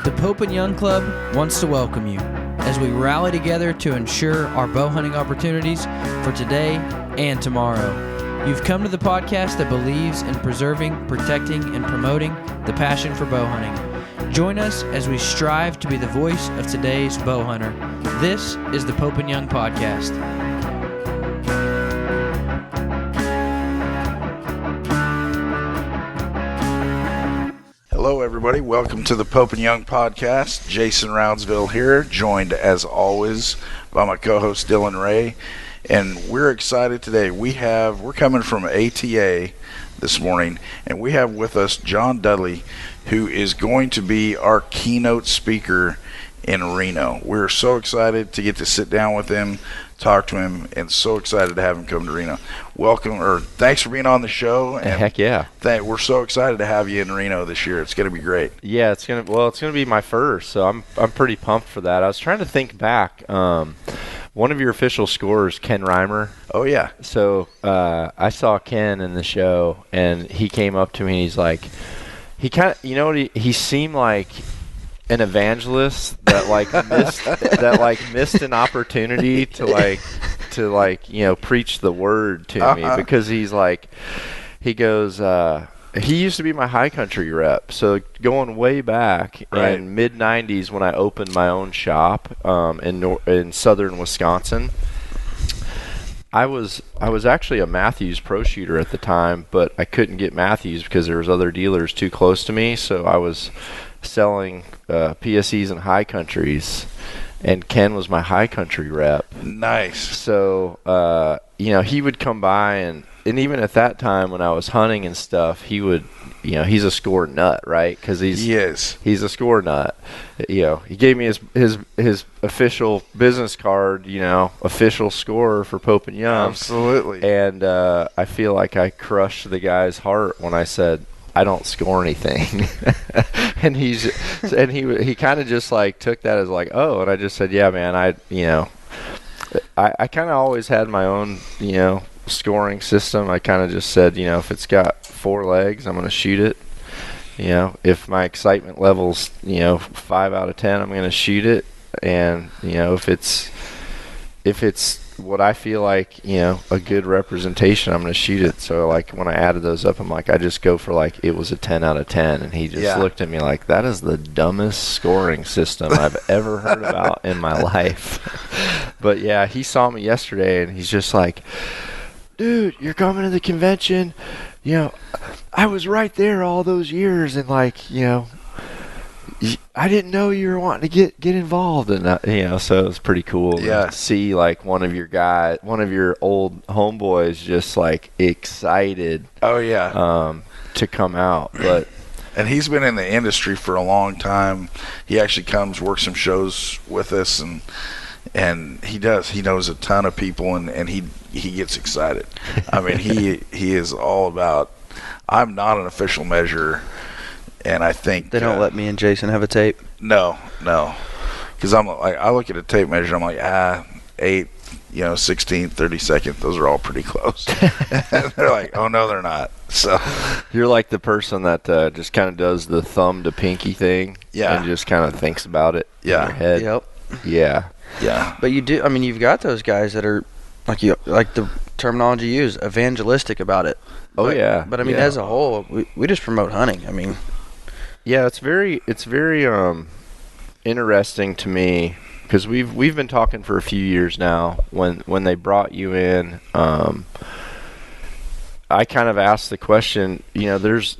The Pope and Young Club wants to welcome you as we rally together to ensure our bow hunting opportunities for today and tomorrow. You've come to the podcast that believes in preserving, protecting, and promoting the passion for bow hunting. Join us as we strive to be the voice of today's bow hunter. This is the Pope and Young Podcast. Hello, everybody. Welcome to the Pope and Young Podcast. Jason Roundsville here, joined as always by my co-host Dylan Ray, and we're excited today. We're coming from ATA this morning, and we have with us John Dudley, who is going to be our keynote speaker in Reno. We're so excited to get to sit down with him, talk to him, and so excited to have him come to Reno. Thanks for being on the show. And heck yeah. We're so excited to have you in Reno this year. It's going to be great. Yeah, it's gonna be my first, so I'm pretty pumped for that. I was trying to think back. One of your official scorers, Ken Reimer. Oh yeah. So I saw Ken in the show, and he came up to me. And he's like, he seemed like an evangelist that missed an opportunity to preach the word to me, because he goes, he used to be my high country rep, so going way back in mid 90s when I opened my own shop in southern Wisconsin. I was actually a Matthews pro shooter at the time, but I couldn't get Matthews because there was other dealers too close to me, so I was selling PSEs and high countries, and Ken was my high country rep. Nice. So he would come by, and even at that time when I was hunting and stuff, he would, he's a score nut, right? Because he's a score nut. He gave me his official business card, official scorer for Pope and Young. Absolutely. And I feel like I crushed the guy's heart when I said, I don't score anything. and he kind of just took that as oh, and I just said, yeah, man, I kind of always had my own, scoring system. I kind of just said, if it's got 4 legs, I'm going to shoot it. If my excitement level's, 5 out of 10, I'm going to shoot it. And, if it's what I feel like, a good representation, I'm going to shoot it. So when I added those up, I'm I just go for it was a 10 out of 10. And he just looked at me that is the dumbest scoring system I've ever heard about in my life. But yeah, he saw me yesterday, and he's just dude, you're coming to the convention. I was right there all those years, and I didn't know you were wanting to get involved in that, so it was pretty cool to see one of your old homeboys just excited. Oh yeah. To come out. But and he's been in the industry for a long time. He actually works some shows with us, and he knows a ton of people, and he gets excited. I mean, he is all about, I'm not an official measurer. And I think they don't let me and Jason have a tape. No, because I look at a tape measure, I'm 8, 16th, 32nd. Those are all pretty close. And they're oh no, they're not. So you're the person that just kind of does the thumb to pinky thing, and just kind of thinks about it in your head. Yep. Yeah. But you do. I mean, you've got those guys that are like the terminology you use, evangelistic about it. Oh yeah. But I mean, as a whole, we just promote hunting. I mean. Yeah, it's very interesting to me, because we've been talking for a few years now. When they brought you in, I kind of asked the question. There's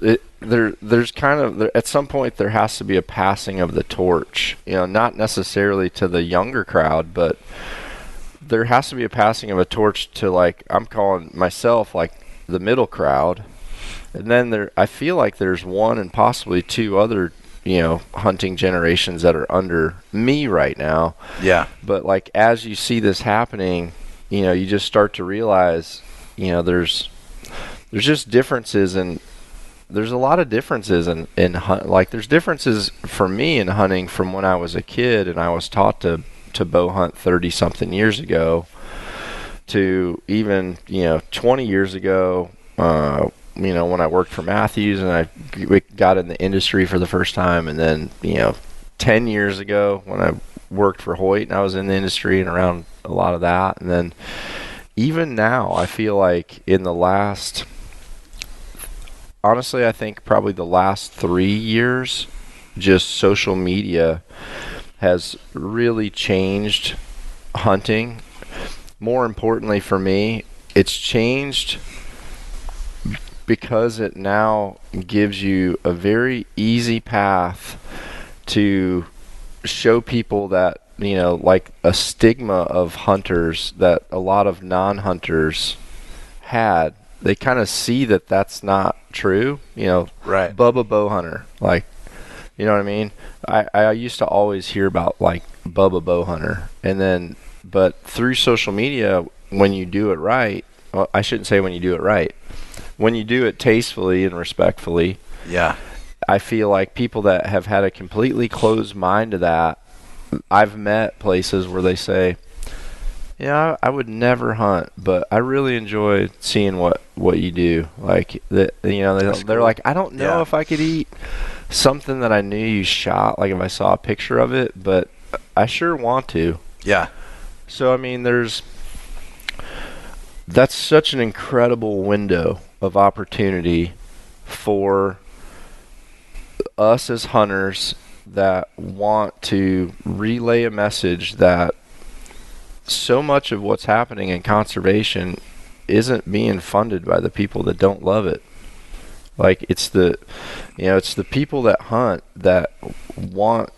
kind of at some point there has to be a passing of the torch. Not necessarily to the younger crowd, but there has to be a passing of a torch to I'm calling myself the middle crowd. And then I feel like there's one and possibly 2 other, hunting generations that are under me right now. Yeah. But as you see this happening, you just start to realize, there's just differences, and there's a lot of differences in there's differences for me in hunting from when I was a kid and I was taught to bow hunt 30 something years ago to even 20 years ago when I worked for Matthews and I got in the industry for the first time, and then 10 years ago when I worked for Hoyt and I was in the industry and around a lot of that. And then even now, I feel like in the last, honestly, I think probably the last 3 years, just social media has really changed hunting. More importantly for me, it's changed because it now gives you a very easy path to show people that, you know, like a stigma of hunters that a lot of non-hunters had. They kind of see that that's not true, you know. Right. Bubba bow hunter, like, you know what I mean? I used to always hear about like Bubba bow hunter, and then, but through social media, when you do it right, well, I shouldn't say when you do it right, when you do it tastefully and respectfully, Yeah. I feel like people that have had a completely closed mind to that, I've met places where they say, yeah, I would never hunt, but I really enjoy seeing what you do. Like, you know, they're cool. like, I don't know Yeah. if I could eat something that I knew you shot, like if I saw a picture of it, but I sure want to. Yeah. So, I mean, that's such an incredible window of opportunity for us as hunters that want to relay a message that so much of what's happening in conservation isn't being funded by the people that don't love it. Like, it's the people that hunt that want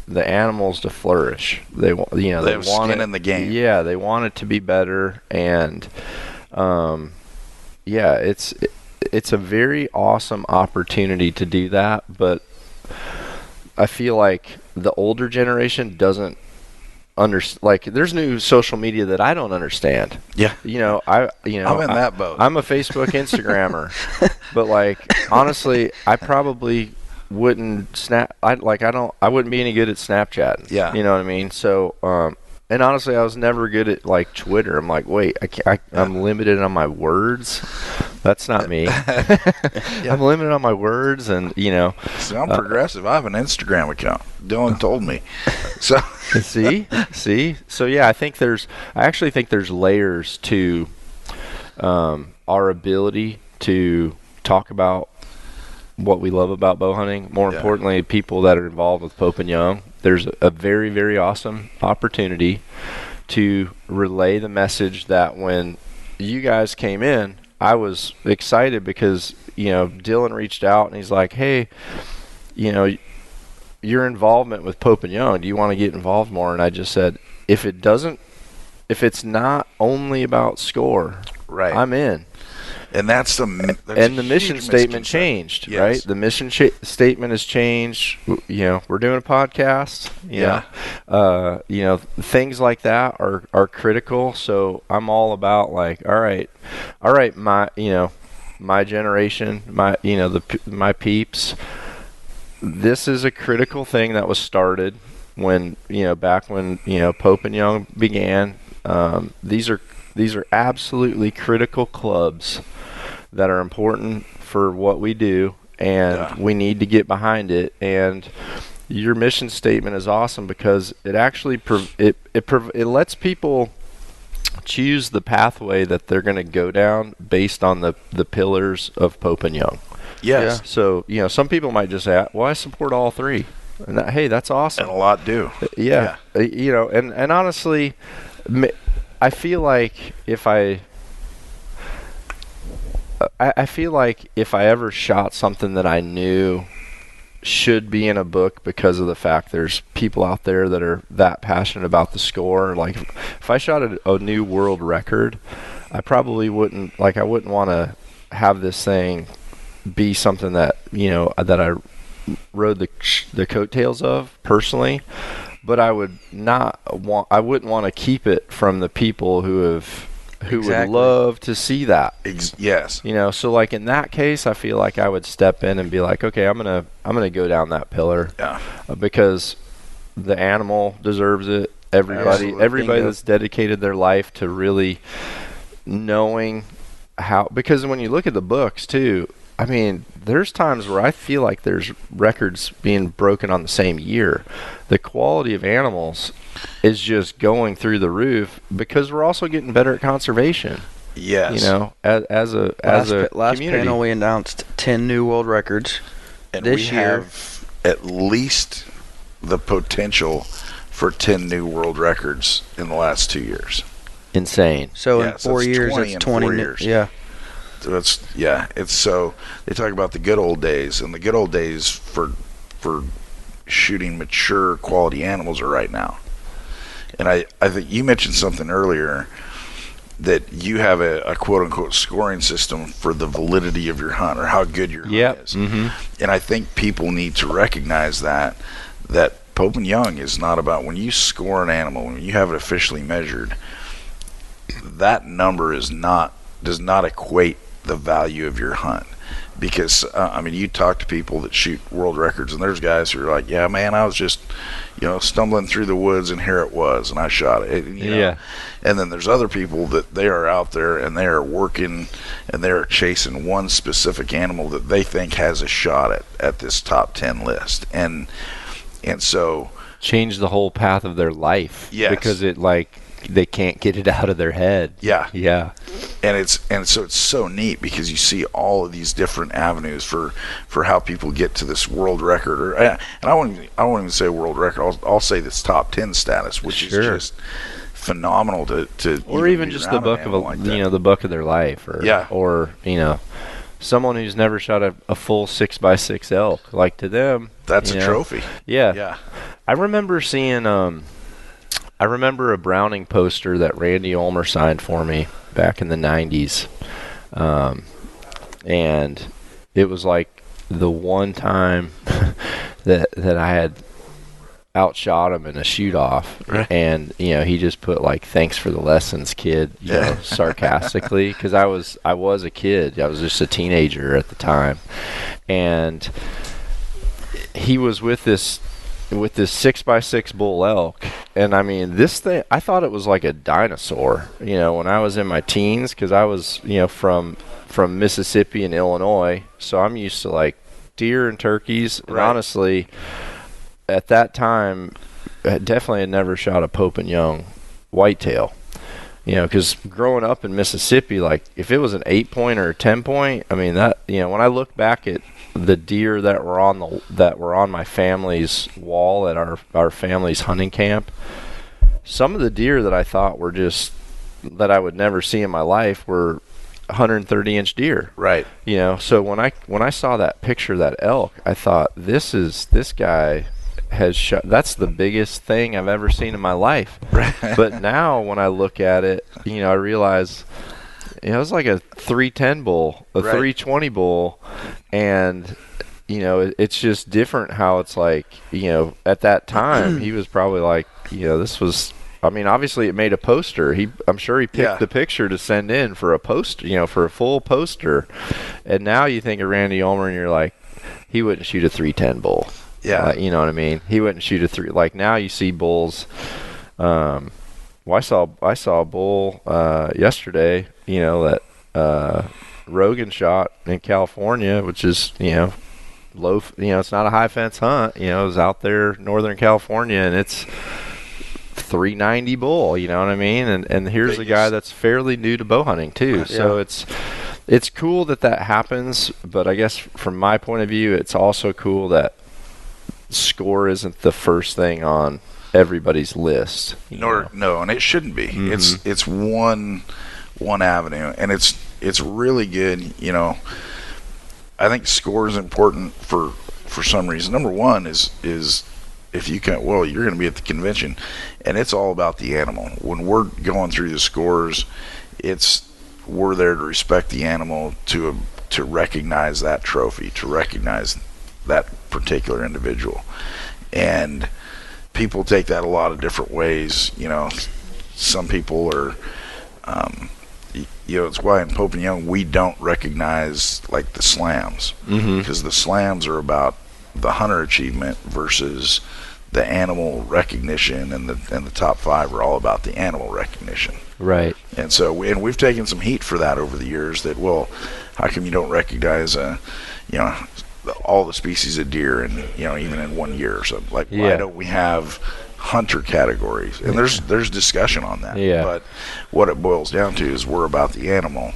the animals to flourish. They want, you know, They they have want skin it, in the game. Yeah, they want it to be better, and yeah, it's a very awesome opportunity to do that. But I feel like the older generation doesn't like, there's new social media that I don't understand. Yeah. You know, I'm in that boat. I'm a Facebook Instagrammer, but like, honestly, I probably wouldn't I wouldn't be any good at Snapchat. Yeah. You know what I mean? So, and honestly, I was never good at like Twitter. I'm like, wait, I'm limited on my words. That's not me. I'm limited on my words, and you know. See, I'm progressive. I have an Instagram account. Dylan told me. So see. So yeah, I actually think there's layers to our ability to talk about what we love about bow hunting. More importantly, people that are involved with Pope and Young. There's a very, very awesome opportunity to relay the message that when you guys came in, I was excited because, you know, Dylan reached out and he's like, hey, you know, your involvement with Pope and Young, do you want to get involved more? And I just said, if it's not only about score, right, I'm in. And that's the mission statement changed, yes. Right? The mission statement has changed. You know, we're doing a podcast. You know, things like that are critical. So I'm all about like, all right, my generation, my peeps. This is a critical thing that was started when, you know, back when, you know, Pope and Young began. These are absolutely critical clubs that are important for what we do, and we need to get behind it. And your mission statement is awesome because it actually it lets people choose the pathway that they're going to go down based on the pillars of Pope and Young. Yes. Yeah. So, you know, some people might just say, well, I support all three. And hey, that's awesome. And a lot do. Yeah. You know, and honestly, I feel like if I ever shot something that I knew should be in a book because of the fact there's people out there that are that passionate about the score, like if I shot a new world record, I probably wouldn't want to have this thing be something that, you know, that I rode the coattails of personally, but I wouldn't want to keep it from the people who would love to see that. Yes. You know, so like in that case, I feel like I would step in and be like, okay, I'm gonna go down that pillar. Yeah. Because the animal deserves it. Everybody that's dedicated their life to really knowing how. Because when you look at the books too, I mean, there's times where I feel like there's records being broken on the same year. The quality of animals is just going through the roof because we're also getting better at conservation. Yes. You know, as a Last community. panel we announced 10 new world records. And this we year have at least the potential for 10 new world records in the last 2 years. Insane. So Yeah, in so 4 it's years, 20 that's in 20. 4 years. Yeah. So it's so they talk about the good old days, and the good old days for shooting mature quality animals are right now. And I think you mentioned something earlier that you have a quote unquote scoring system for the validity of your hunt or how good your hunt is. Mm-hmm. And I think people need to recognize that Pope and Young is not about when you score an animal, when you have it officially measured, that number does not equate the value of your hunt. Because I mean, you talk to people that shoot world records, and there's guys who are like, "Yeah, man, I was just, stumbling through the woods, and here it was, and I shot it." Yeah. And then there's other people that they are out there and they are working and they are chasing one specific animal that they think has a shot at this top 10 list, and so Change the whole path of their life. Yes. Because they can't get it out of their head. yeah. Yeah. So it's so neat because you see all of these different avenues for how people get to this world record, and I won't even say world record. I'll say this top 10 status, which is just phenomenal to or even just the buck of the buck of their life, or someone who's never shot a full 6x6 elk. Like, to them, that's a trophy. Yeah. I remember seeing I remember a Browning poster that Randy Ulmer signed for me back in the 90s. And it was like the one time that I had outshot him in a shoot-off. Right. And, he just put, like, "Thanks for the lessons, kid," sarcastically. Because I was a kid. I was just a teenager at the time. And he was with this 6x6 bull elk, and I mean, this thing, I thought it was like a dinosaur, when I was in my teens, because I was, from Mississippi and Illinois, so I'm used to like deer and turkeys, and honestly, at that time, I definitely had never shot a Pope and Young whitetail, because growing up in Mississippi, like, if it was an 8-point or a 10-point, I mean, that, when I look back at the deer that were on my family's wall at our family's hunting camp, some of the deer that I thought were just that I would never see in my life were 130-inch deer. Right. So when I saw that picture of that elk, I thought, this guy has shot. That's the biggest thing I've ever seen in my life. Right. But now when I look at it, I realize it was like a 310 bull, a 320 bull, and it's just different how it's like, at that time he was probably like, this was, I mean, obviously it made a poster. I'm sure he picked the picture to send in for a poster, for a full poster. And now you think of Randy Ulmer and you're like, he wouldn't shoot a 310 bull. Yeah. You know what I mean? He wouldn't shoot a 3. Like, now you see bulls. Well, I saw a bull yesterday, that Rogan shot in California, which is, low, it's not a high fence hunt. It was out there Northern California, and it's 390 bull, you know what I mean? And here's a guy that's fairly new to bow hunting too. So it's cool that happens, but I guess from my point of view, it's also cool that score isn't the first thing on everybody's list. No, and it shouldn't be. Mm-hmm. It's one avenue, and it's really good. I think score is important for some reason. Number one is if you can, well, you're going to be at the convention, and it's all about the animal. When we're going through the scores, we're there to respect the animal, to recognize that trophy, to recognize that particular individual. And people take that a lot of different ways. Some people are, it's why in Pope and Young we don't recognize like the slams, because the slams are about the hunter achievement versus the animal recognition, and the top 5 are all about the animal recognition. Right. And so, we've taken some heat for that over the years. That, well, how come you don't recognize, all the species of deer, and even in 1 year or something? Like, why don't we have hunter categories? And there's discussion on that. Yeah. But what it boils down to is we're about the animal,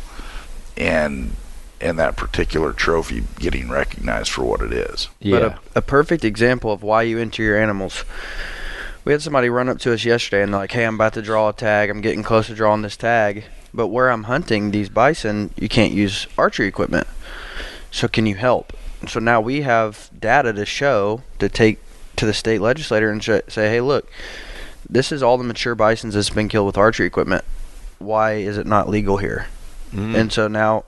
and that particular trophy getting recognized for what it is. Yeah. But a perfect example of why you enter your animals. We had somebody run up to us yesterday and they're like, hey, I'm about to draw a tag. I'm getting close to drawing this tag. But where I'm hunting these bison, you can't use archery equipment. So can you help? So now we have data to show, to take to the state legislator and say, hey, look, this is all the mature bisons that's been killed with archery equipment. Why is it not legal here? Mm. And so now,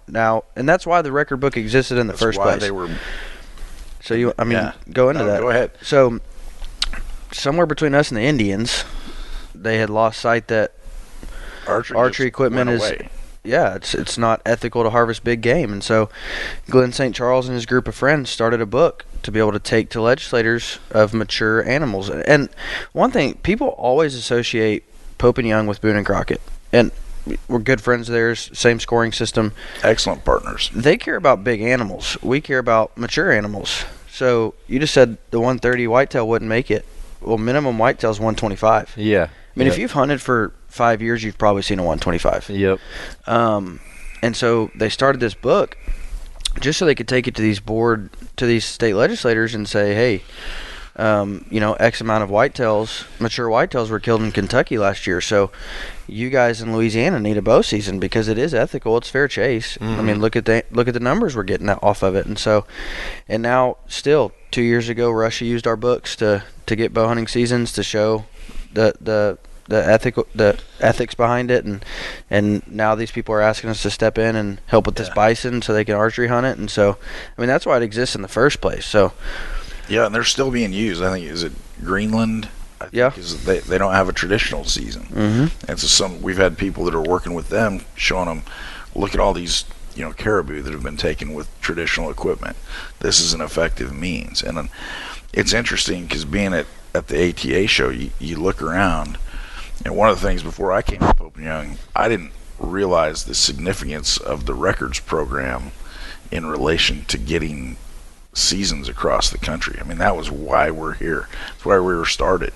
and that's why the record book existed in the first place. They were. So go into that. Go ahead. So somewhere between us and the Indians, they had lost sight that archery equipment is away. It's not ethical to harvest big game. And so Glenn St. Charles and his group of friends started a book to be able to take to legislators of mature animals. And one thing, people always associate Pope and Young with Boone and Crockett, and we're good friends of theirs, same scoring system. Excellent partners. They care about big animals. We care about mature animals. So you just said the 130 whitetail wouldn't make it. Well, minimum whitetail is 125. Yeah. I mean, if you've hunted for 5 years, you've probably seen a 125. Yep. And so they started this book just so they could take it to these state legislators and say, hey, X amount of mature whitetails were killed in Kentucky last year. So you guys in Louisiana need a bow season because it is ethical. It's fair chase. Mm-hmm. I mean, look at the numbers we're getting off of it. And now still 2 years ago, Russia used our books to get bow hunting seasons to show the ethics behind it, and now these people are asking us to step in and help with this bison so they can archery hunt it. And so, I mean, that's why it exists in the first place. So. Yeah, and they're still being used. I think, is it Greenland? I think they don't have a traditional season. Mm-hmm. And so we've had people that are working with them, showing them, look at all these caribou that have been taken with traditional equipment. This is an effective means. And it's interesting because being at the ATA show, you look around, and one of the things before I came to Pope and Young, I didn't realize the significance of the records program in relation to getting seasons across the country. I mean, that was why we're here. That's why we were started.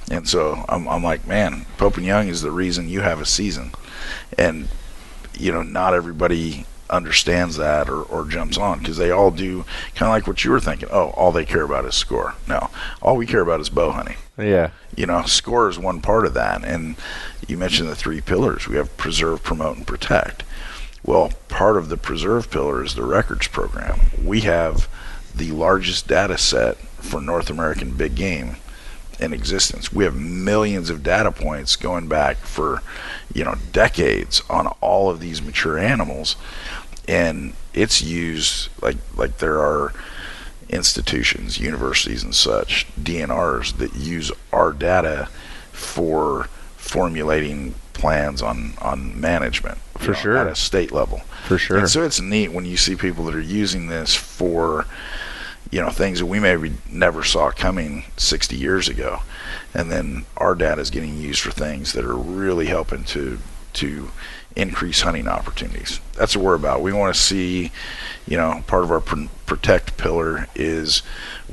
And so I'm like, man, Pope and Young is the reason you have a season. And not everybody understands that or jumps on, because they all do kind of like what you were thinking. Oh, all they care about is score. No, all we care about is bow hunting. Yeah. Score is one part of that. And you mentioned the 3 pillars. We have preserve, promote, and protect. Well, part of the preserve pillar is the records program. We have the largest data set for North American big game in existence. We have millions of data points going back for decades on all of these mature animals, and it's used like there are institutions, universities and such, DNRs, that use our data for formulating plans on management for sure at a state level. For sure. And so it's neat when you see people that are using this for things that we maybe never saw coming 60 years ago, and then our data is getting used for things that are really helping to increase hunting opportunities. That's what we're about. We want to see, part of our protect pillar is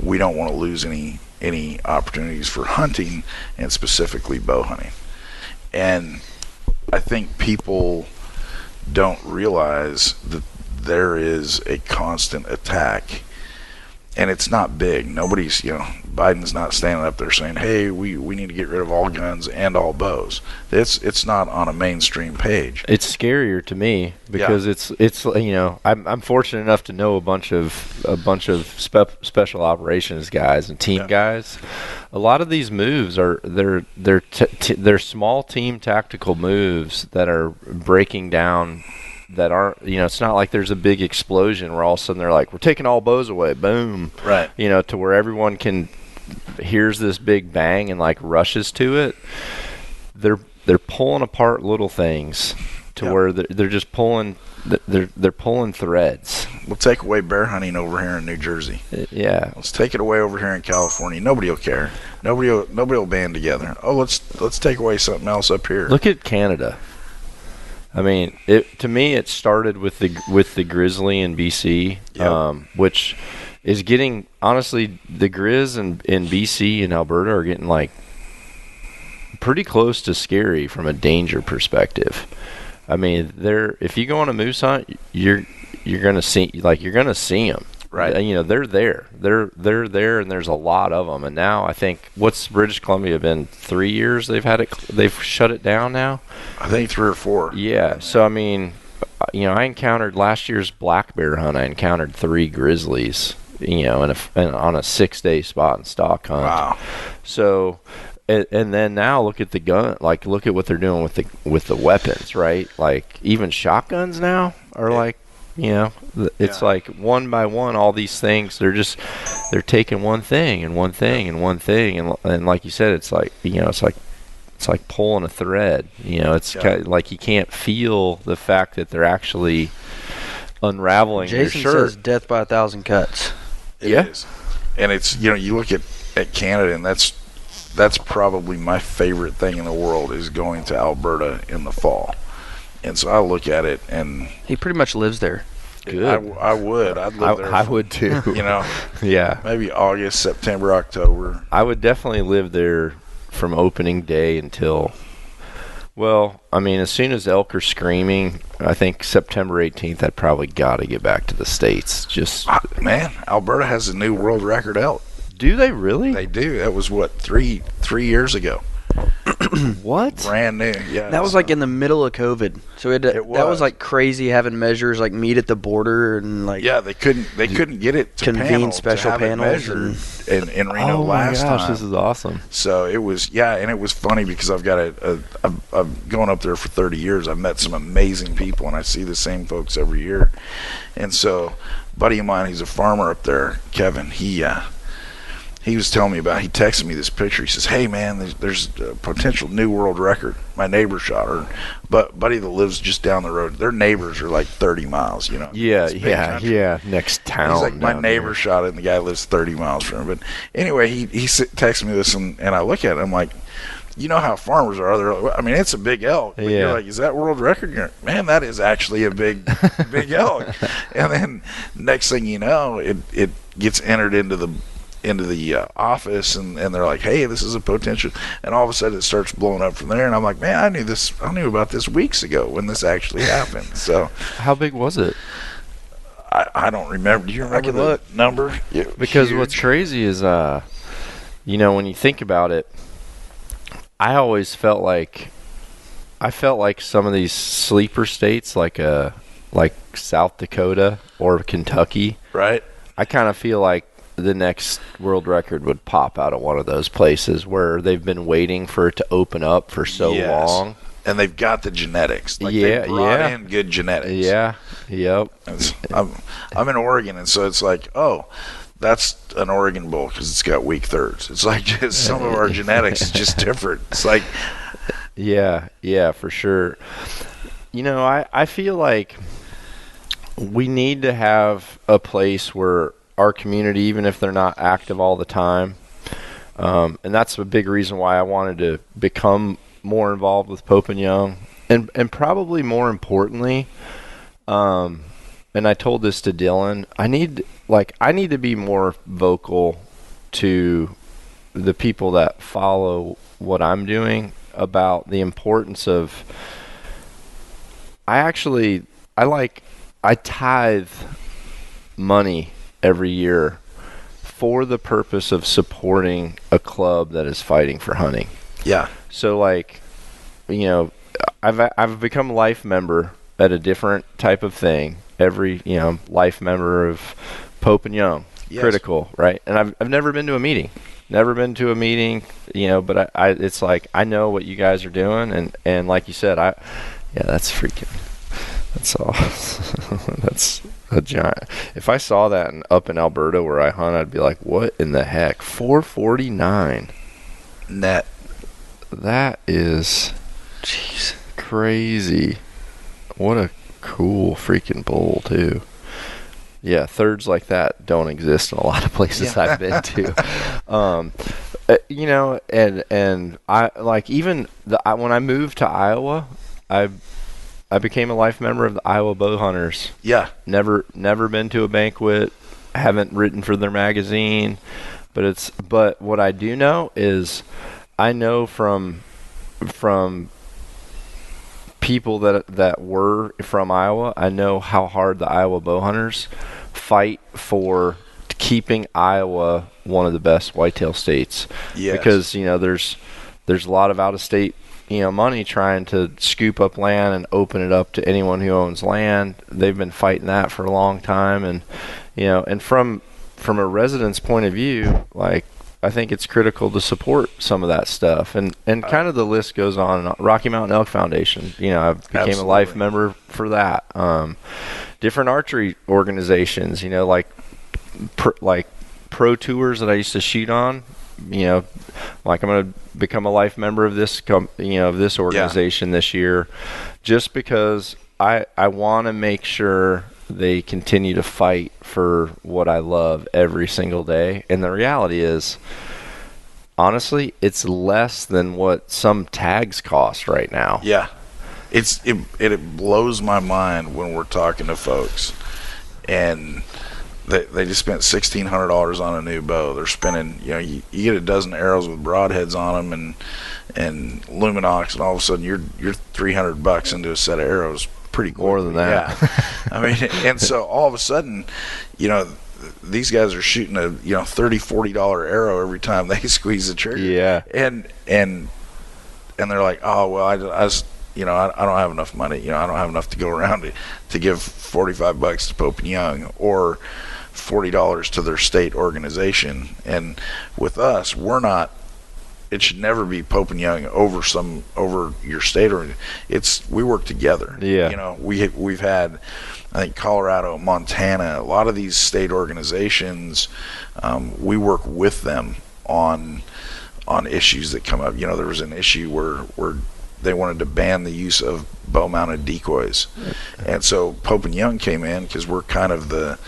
we don't want to lose any opportunities for hunting, and specifically bow hunting. And I think people don't realize that there is a constant attack, and it's not big. Nobody's, Biden's not standing up there saying, hey, we need to get rid of all guns and all bows. It's not on a mainstream page. It's scarier to me because it's I'm fortunate enough to know a bunch of special operations guys and team guys. A lot of these moves are they're small team tactical moves that are breaking down, that aren't, it's not like there's a big explosion where all of a sudden they're like, we're taking all bows away, boom, right? To where everyone hears this big bang and like rushes to it. They're pulling apart little things to where they're just pulling. They're pulling threads. We'll take away bear hunting over here in New Jersey. Yeah. Let's take it away over here in California. Nobody will care. Nobody will band together. Oh, let's take away something else up here. Look at Canada. I mean, to me it started with the Grizzly in BC, which is getting, honestly, the Grizz in BC and Alberta are getting like pretty close to scary from a danger perspective. I mean, if you go on a moose hunt, you're gonna see them. Right. You know, they're there, and there's a lot of them. And now I think, what's British Columbia been 3 years? They've shut it down now. I think 3 or 4. Yeah. So I mean, you know, I encountered last year's black bear hunt. I encountered 3 grizzlies. You know, on a 6-day spot and stock hunt. Wow. So, and then now look at the gun. Like, look at what they're doing with the weapons, right? Like, even shotguns now are like. You know, it's like one by one, all these things, they're taking one thing and one thing and one thing. And like you said, it's like, you know, it's like pulling a thread, you know, it's kind of like you can't feel the fact that they're actually unraveling Jason their shirt. says death by 1,000 cuts. It is. And it's, you know, you look at Canada, and that's probably my favorite thing in the world is going to Alberta in the fall. And so I look at it, and He pretty much lives there. Good. I would. I'd live there. I would too. You know, Yeah. maybe August, September, October. I would definitely live there from opening day until, well, I mean, as soon as elk are screaming, I think September 18th, I'd probably got to get back to the States. Just Man, Alberta has a new world record elk. Do they really? They do. That was, what, three years ago. What? Brand new. Yeah. That was like in the middle of COVID, so that was like crazy, having measures like meet at the border and like they couldn't get it to convene panel special to have it panels measured in Reno last Oh my gosh, time. this is awesome. So it was, and it was funny because I've got I've gone up there for 30 years. I've met some amazing people, and I see the same folks every year. And so, a buddy of mine, he's a farmer up there, Kevin. He was telling me about. He texted me this picture. He says, "Hey man, there's a potential new world record. My neighbor shot her, but buddy that lives just down the road. Their neighbors are like 30 miles. You know. It's big country. Next town. He's like, my down neighbor there. shot it, and the guy lives 30 miles from him. But anyway, he texted me this, and I look at it. I'm like, you know how farmers are. I mean, it's a big elk. But You're like, is that world record? You're like, man, that is actually a big elk. And then next thing you know, it gets entered into the office, and they're like, hey, this is a potential, and all of a sudden it starts blowing up from there. And I'm like, man, I knew about this weeks ago when this actually happened. So How big was it? I don't remember. Do you remember the number? Yeah, Because huge. what's crazy is, you know, when you think about it, I always felt like some of these sleeper states, like South Dakota or Kentucky, right? I kind of feel like the next world record would pop out of one of those places where they've been waiting for it to open up for so long. And they've got the genetics. Like Yeah, they brought yeah. in good genetics. Yeah, yep. I'm in Oregon, and so it's like, oh, that's an Oregon bull because it's got weak thirds. It's like just some of our genetics is just different. It's like, Yeah, for sure. You know, I feel like we need to have a place where our community, even if they're not active all the time, and that's a big reason why I wanted to become more involved with Pope and Young, and probably more importantly, and I told this to Dylan, I need to be more vocal to the people that follow what I'm doing about the importance of. I tithe money every year for the purpose of supporting a club that is fighting for hunting. yeah, So, like, you know, I've become a life member at a different type of thing. Every, you know, life member of Pope and Young, Yes. critical, right? And I've never been to a meeting. Never been to a meeting, you know, but it's like I know what you guys are doing, and like you said, that's awesome. That's a giant. If I saw that up in Alberta where I hunt, I'd be like, what in the heck? $449 net. That is crazy. What a cool freaking bull too. Yeah, thirds like that don't exist in a lot of places I've been to. You know, and I like even when I moved to Iowa, I became a life member of the Iowa Bow Hunters. Yeah. Never been to a banquet. Haven't written for their magazine, but what I do know is I know from people that were from Iowa, I know how hard the Iowa Bow Hunters fight for keeping Iowa one of the best whitetail states. Yes. Because there's a lot of out of state money trying to scoop up land and open it up to anyone who owns land. They've been fighting that for a long time, and and from a resident's point of view, like, I think it's critical to support some of that stuff, and kind of the list goes on. Rocky Mountain Elk Foundation, I became Absolutely. a life member for that. Different archery organizations, like pro tours that I used to shoot on. Like, I'm going to become a life member of this of this organization this year, just because I want to make sure they continue to fight for what I love every single day. And the reality is, honestly, it's less than what some tags cost right now. Yeah. It blows my mind when we're talking to folks, and they just spent $1,600 on a new bow. They're spending, you get a dozen arrows with broadheads on them and Luminox, and all of a sudden you're $300 into a set of arrows pretty quickly. More than that. Yeah. I mean, and so all of a sudden, these guys are shooting a $30, $40 arrow every time they squeeze the trigger. Yeah. And they're like, oh well, I just I don't have enough money. I don't have enough to go around to give $45 to Pope and Young or $40 to their state organization. And with us, it should never be Pope and Young over your state, or we work together. Yeah. We've had, I think, Colorado, Montana, a lot of these state organizations, we work with them on issues that come up. There was an issue where they wanted to ban the use of bow-mounted decoys, and so Pope and Young came in because we're kind of the,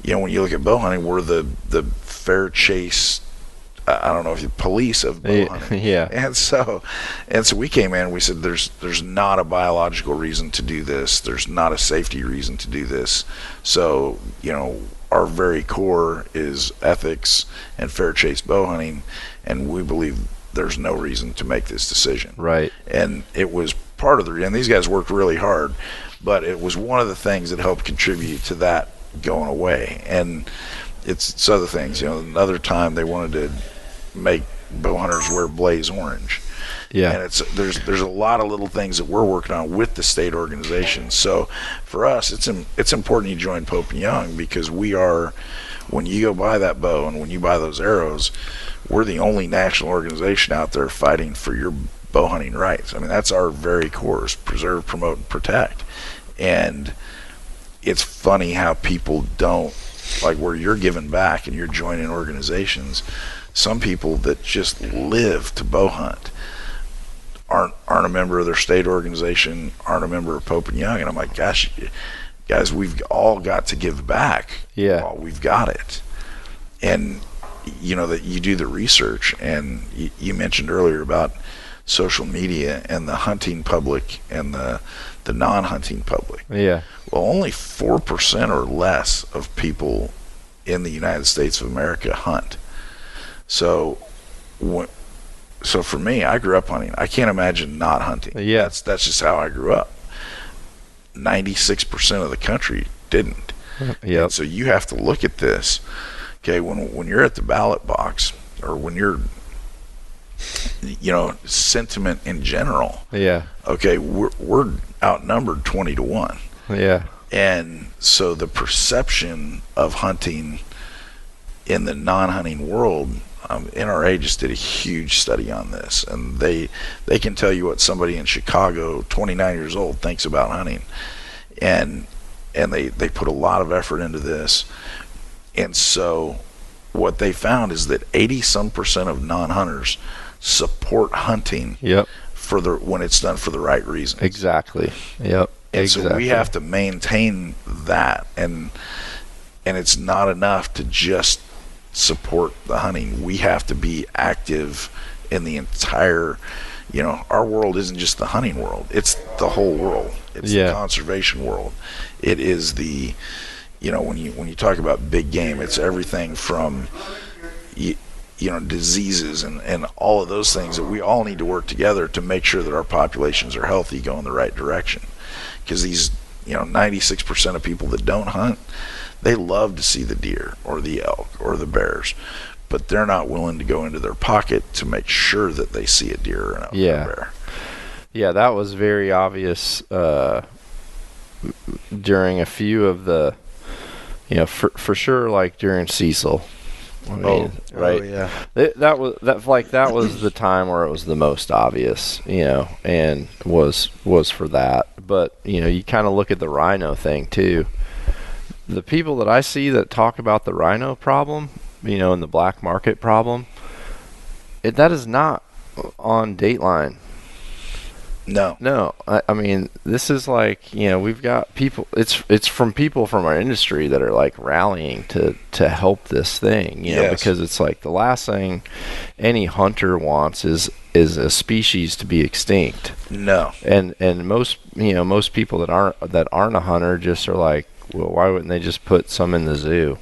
when you look at bow hunting, we're the fair chase. I don't know if you police of bow hunting. Yeah. And so we came in and we said there's not a biological reason to do this. There's not a safety reason to do this. So, our very core is ethics and fair chase bow hunting, and we believe there's no reason to make this decision. Right. And it was part of and these guys worked really hard, but it was one of the things that helped contribute to that going away. And it's other things. Another time they wanted to make bow hunters wear blaze orange. Yeah. And there's a lot of little things that we're working on with the state organization. So for us, it's important you join Pope and Young, because when you go buy that bow and when you buy those arrows, we're the only national organization out there fighting for your bow hunting rights. I mean, that's our very core, is preserve, promote, and protect. And it's funny how people don't, like, where you're giving back and you're joining organizations, some people that just live to bow hunt aren't a member of their state organization, aren't a member of Pope and Young. And I'm like, gosh, guys, we've all got to give back. Yeah. While we've got it. And that you do the research, and you mentioned earlier about social media and the hunting public and the non-hunting public. Yeah. Well, only 4% or less of people in the United States of America hunt. So for me, I grew up hunting. I can't imagine not hunting. Yeah. That's just how I grew up. 96% of the country didn't. Yeah. So you have to look at this. Okay, when you're at the ballot box, or when you're, sentiment in general. Yeah. Okay, we're outnumbered 20-1. Yeah. And so the perception of hunting in the non-hunting world, NRA just did a huge study on this, and they can tell you what somebody in Chicago, 29 years old, thinks about hunting, and they put a lot of effort into this. And so what they found is that 80% of non-hunters support hunting. Yep. When it's done for the right reasons. Exactly. Yep. And exactly. so we have to maintain that, and it's not enough to just support the hunting. We have to be active in the entire our world isn't just the hunting world. It's the whole world. It's the conservation world. It is the, when you talk about big game, it's everything from, diseases and all of those things that we all need to work together to make sure that our populations are healthy, go in the right direction. Because these, 96% of people that don't hunt, they love to see the deer or the elk or the bears, but they're not willing to go into their pocket to make sure that they see a deer or an elk or a bear. Yeah, that was very obvious during a few of the, for sure, like during Cecil. Right. Oh, yeah. That was the time where it was the most obvious, and was for that. But you kind of look at the rhino thing too. The people that I see that talk about the rhino problem, and the black market problem, that is not on Dateline. No. I mean, this is like, we've got people, it's from people from our industry that are like rallying to help this thing, because it's like the last thing any hunter wants is a species to be extinct. No. And most people that aren't a hunter just are like, well, why wouldn't they just put some in the zoo?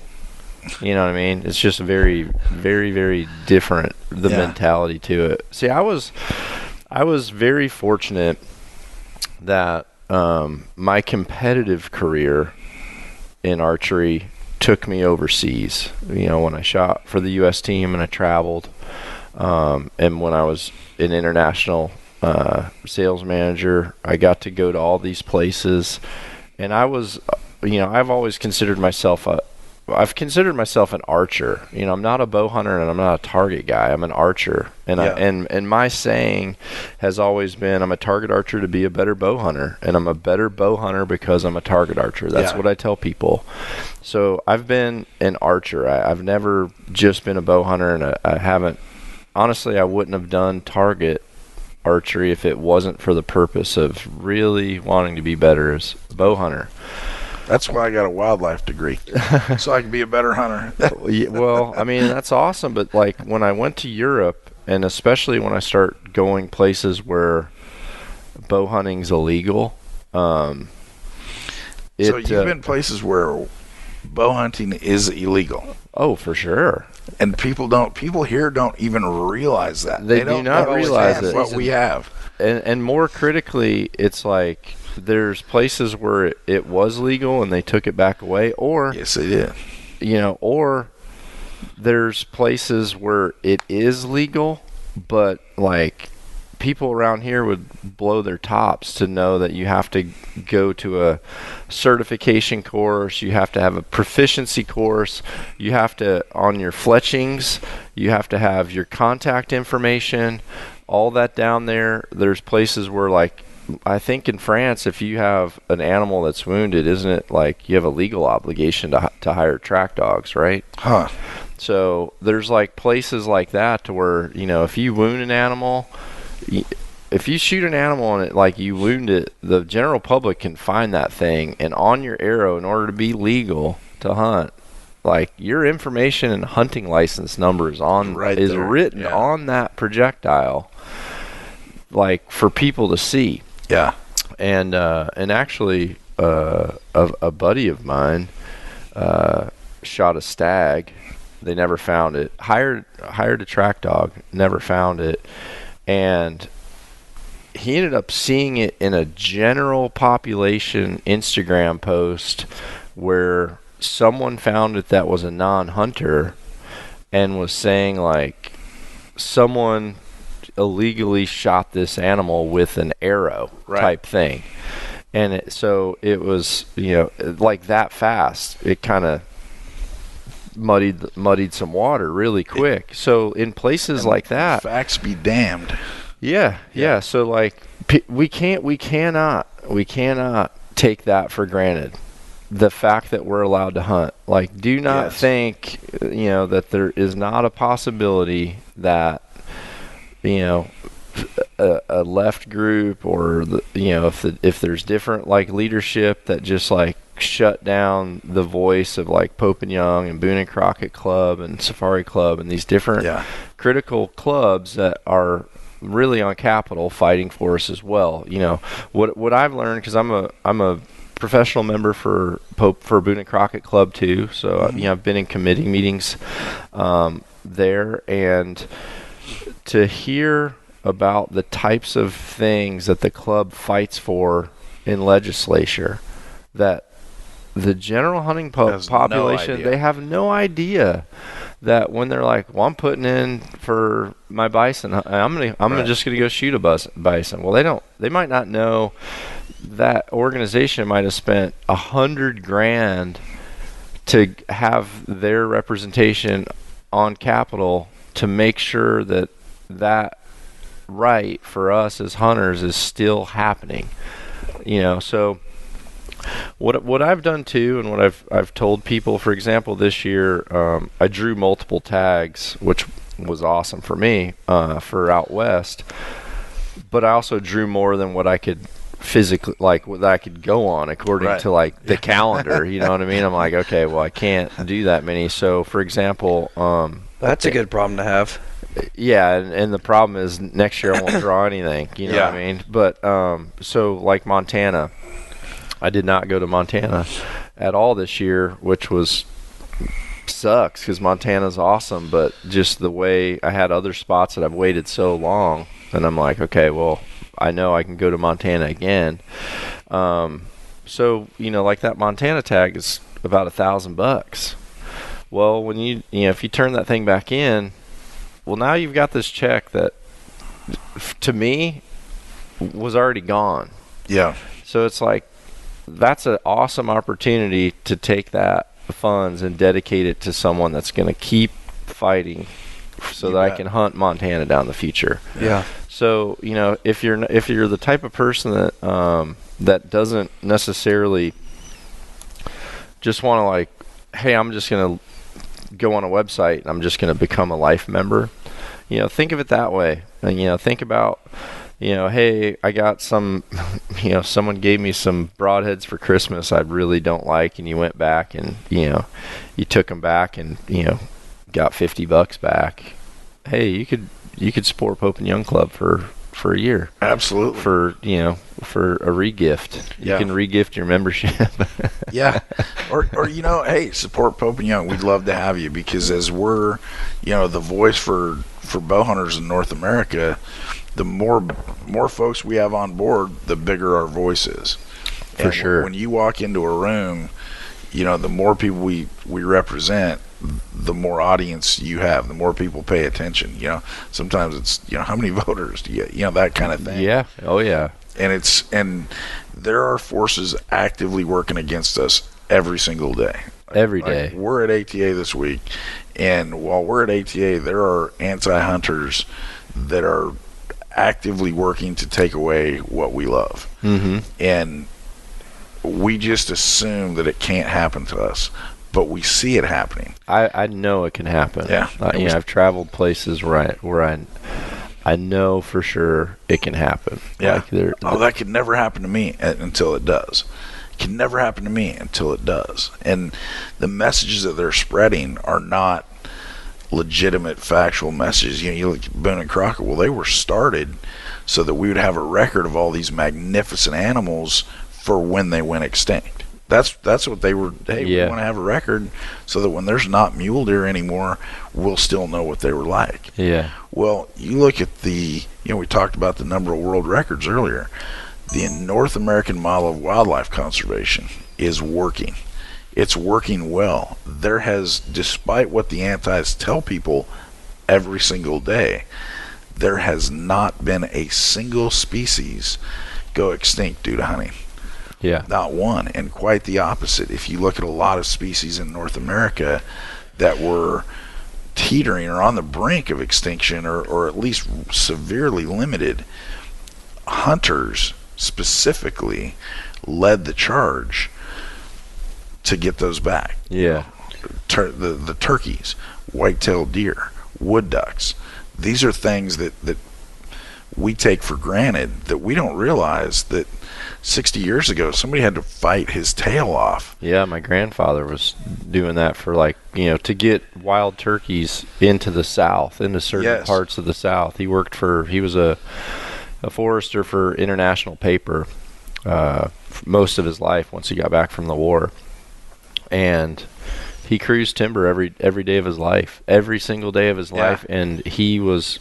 You know what I mean? It's just very, very, very different, the mentality to it. See, I was very fortunate that my competitive career in archery took me overseas. When I shot for the U.S. team and I traveled, and when I was an international sales manager, I got to go to all these places. And I was, I've always considered myself an archer. I'm not a bow hunter and I'm not a target guy. I'm an archer. And and my saying has always been, I'm a target archer to be a better bow hunter, and I'm a better bow hunter because I'm a target archer. That's what I tell people. So I've been an archer. I've never just been a bow hunter, and I haven't. Honestly, I wouldn't have done target archery if it wasn't for the purpose of really wanting to be better as a bow hunter. That's why I got a wildlife degree, so I can be a better hunter. Well, I mean, that's awesome. But like when I went to Europe, and especially when I start going places where bow hunting's illegal, so you've been places where bow hunting is illegal. Oh, for sure. And people here don't even realize that. They do not realize it. What we have. And more critically, it's like there's places where it was legal and they took it back away, or yes, they did. Or there's places where it is legal, but like people around here would blow their tops to know that you have to go to a certification course, you have to have a proficiency course, you have to, on your fletchings, you have to have your contact information, all that down there. There's places where, like, I think in France, if you have an animal that's wounded, isn't it like you have a legal obligation to hire track dogs, right? Huh. So there's like places like that to where, if you wound an animal, if you shoot an animal and it, like, you wound it, the general public can find that thing, and on your arrow, in order to be legal to hunt, like, your information and hunting license number is written on that projectile, like, for people to see. Yeah. And actually, a buddy of mine shot a stag. They never found it. Hired a track dog. Never found it. And he ended up seeing it in a general population Instagram post where someone found it that was a non-hunter and was saying, like, someone illegally shot this animal with an arrow type thing. And so it was, like that fast. It kind of muddied some water really quick. So in places like that, facts be damned. Yeah. So like we cannot take that for granted. The fact that we're allowed to hunt. Like, do not think that there is not a possibility that a left group, or if there's different like leadership that just like shut down the voice of like Pope and Young and Boone and Crockett Club and Safari Club and these different critical clubs that are really on capital fighting for us as well. You know, what I've learned, because I'm a professional member for Boone and Crockett Club too. So you know, I've been in committee meetings there, and to hear about the types of things that the club fights for in legislature, that the general hunting population, they have no idea that when they're like, well, I'm putting in for my bison, I'm just gonna go shoot a bison. Well, they might not know that organization might have spent $100,000 to have their representation on Capitol to make sure that right for us as hunters is still happening. You know, so what I've done too, and what I've told people, for example, this year I drew multiple tags, which was awesome for me for out west, but I also drew more than what I could physically, like what I could go on according to like the calendar. You know what I mean? I'm like, okay, well, I can't do that many. So for example, that's a good problem to have. Yeah, and the problem is next year I won't draw anything. You know what I mean? But so like Montana, I did not go to Montana at all this year, which sucks because Montana's awesome, but just the way I had other spots that I've waited so long, and I'm like, okay, well, I know I can go to Montana again. So, you know, like that Montana tag is about $1,000. Well, when if you turn that thing back in, well, now you've got this check that, to me, was already gone. Yeah. So it's like, that's an awesome opportunity to take that funds and dedicate it to someone that's going to keep fighting so that I can hunt Montana down the future. Yeah. So, you know, if you're the type of person that that doesn't necessarily just want to like, hey, I'm just going to go on a website and I'm just going to become a life member, you know, think of it that way. And, you know, think about, you know, hey, I got some, you know, someone gave me some broadheads for Christmas I really don't like, and you went back and, you know, you took them back and, you know, got $50 back. Hey, you could support Pope and Young Club for a year. Absolutely. For, you know, for a regift. You can regift your membership. Yeah. Or, you know, hey, support Pope and Young. We'd love to have you, because as we're, you know, the voice for bow hunters in North America, the more folks we have on board, the bigger our voice is. For sure. When you walk into a room, you know, the more people we represent, the more audience you have, the more people pay attention. You know, sometimes it's, you know, how many voters do you get, you know, that kind of thing. Yeah. Oh yeah. And there are forces actively working against us every single day. Every day. Like, we're at ATA this week, and while we're at ATA, there are anti-hunters that are actively working to take away what we love. Mm-hmm. And we just assume that it can't happen to us, but we see it happening. I know it can happen. Yeah. You know, I've traveled places where I know for sure it can happen. Yeah. Like that could never happen to me until it does. It can never happen to me until it does. And the messages that they're spreading are not legitimate factual messages. You know, you look at Boone and Crockett, well, they were started so that we would have a record of all these magnificent animals for when they went extinct. That's what they were. Hey, we want to have a record so that when there's not mule deer anymore, we'll still know what they were like. Yeah. Well, you look at we talked about the number of world records earlier. The North American model of wildlife conservation is working. It's working well. There has, despite what the antis tell people every single day, there has not been a single species go extinct due to hunting. Yeah. Not one. And quite the opposite. If you look at a lot of species in North America that were teetering or on the brink of extinction, or at least severely limited, hunters specifically led the charge to get those back. Yeah. The turkeys, white-tailed deer, wood ducks. These are things that we take for granted, that we don't realize that 60 years ago somebody had to fight his tail off. Yeah, my grandfather was doing that for, like, to get wild turkeys into the South, into certain parts of the South. He was a forester for International Paper most of his life once he got back from the war. And he cruised timber every day of his life, every single day of his life. And he was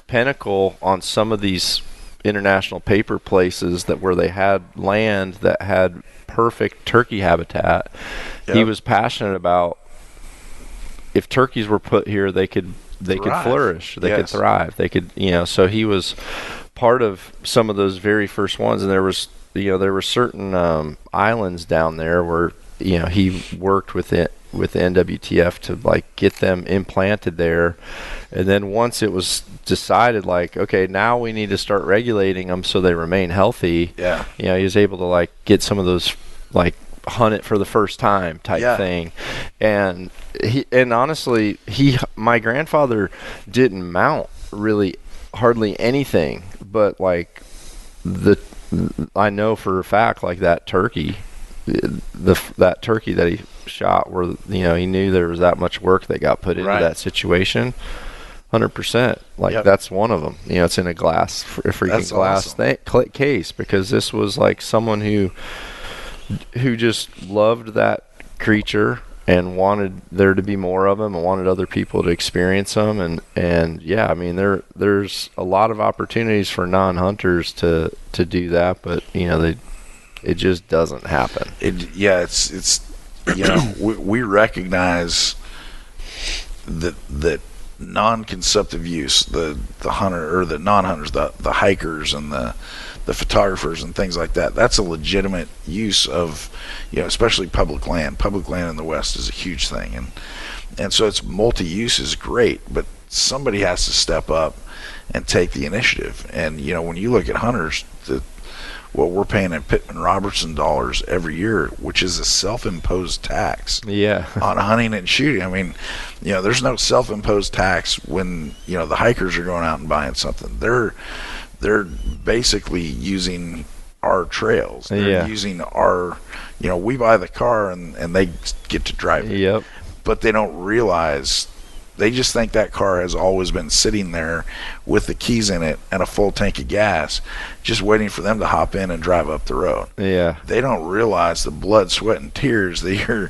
pinnacle on some of these International Paper places where they had land that had perfect turkey habitat. Yep. He was passionate about, if turkeys were put here, they could flourish, they could thrive, they could, so he was part of some of those very first ones. And there were certain islands down there where he worked with the NWTF to, like, get them implanted there. And then once it was decided, like, okay, now we need to start regulating them so they remain healthy. Yeah. He was able to, like, get some of those, like, hunt it for the first time type thing. And honestly, my grandfather didn't mount really hardly anything, but, like, I know for a fact, like, that turkey that that he shot, where he knew there was that much work that got put into that situation. 100%. Like, that's one of them. It's in a freaking glass case, because this was, like, someone who just loved that creature and wanted there to be more of them and wanted other people to experience them. And yeah, I mean, there's a lot of opportunities for non-hunters to do that, but it just doesn't happen. It's we recognize that non-consumptive use, the hunter or the non-hunters, the hikers and the photographers and things like that, that's a legitimate use of, especially public land. Public land in the West is a huge thing, and so it's multi-use is great, but somebody has to step up and take the initiative. And when you look at hunters, what we're paying in Pittman Robertson dollars every year, which is a self-imposed tax on hunting and shooting. I mean, there's no self-imposed tax when, the hikers are going out and buying something. They're basically using our trails. They're using our, we buy the car and they get to drive it. Yep. But they don't realize, they just think that car has always been sitting there with the keys in it and a full tank of gas, just waiting for them to hop in and drive up the road. Yeah. They don't realize the blood, sweat, and tears that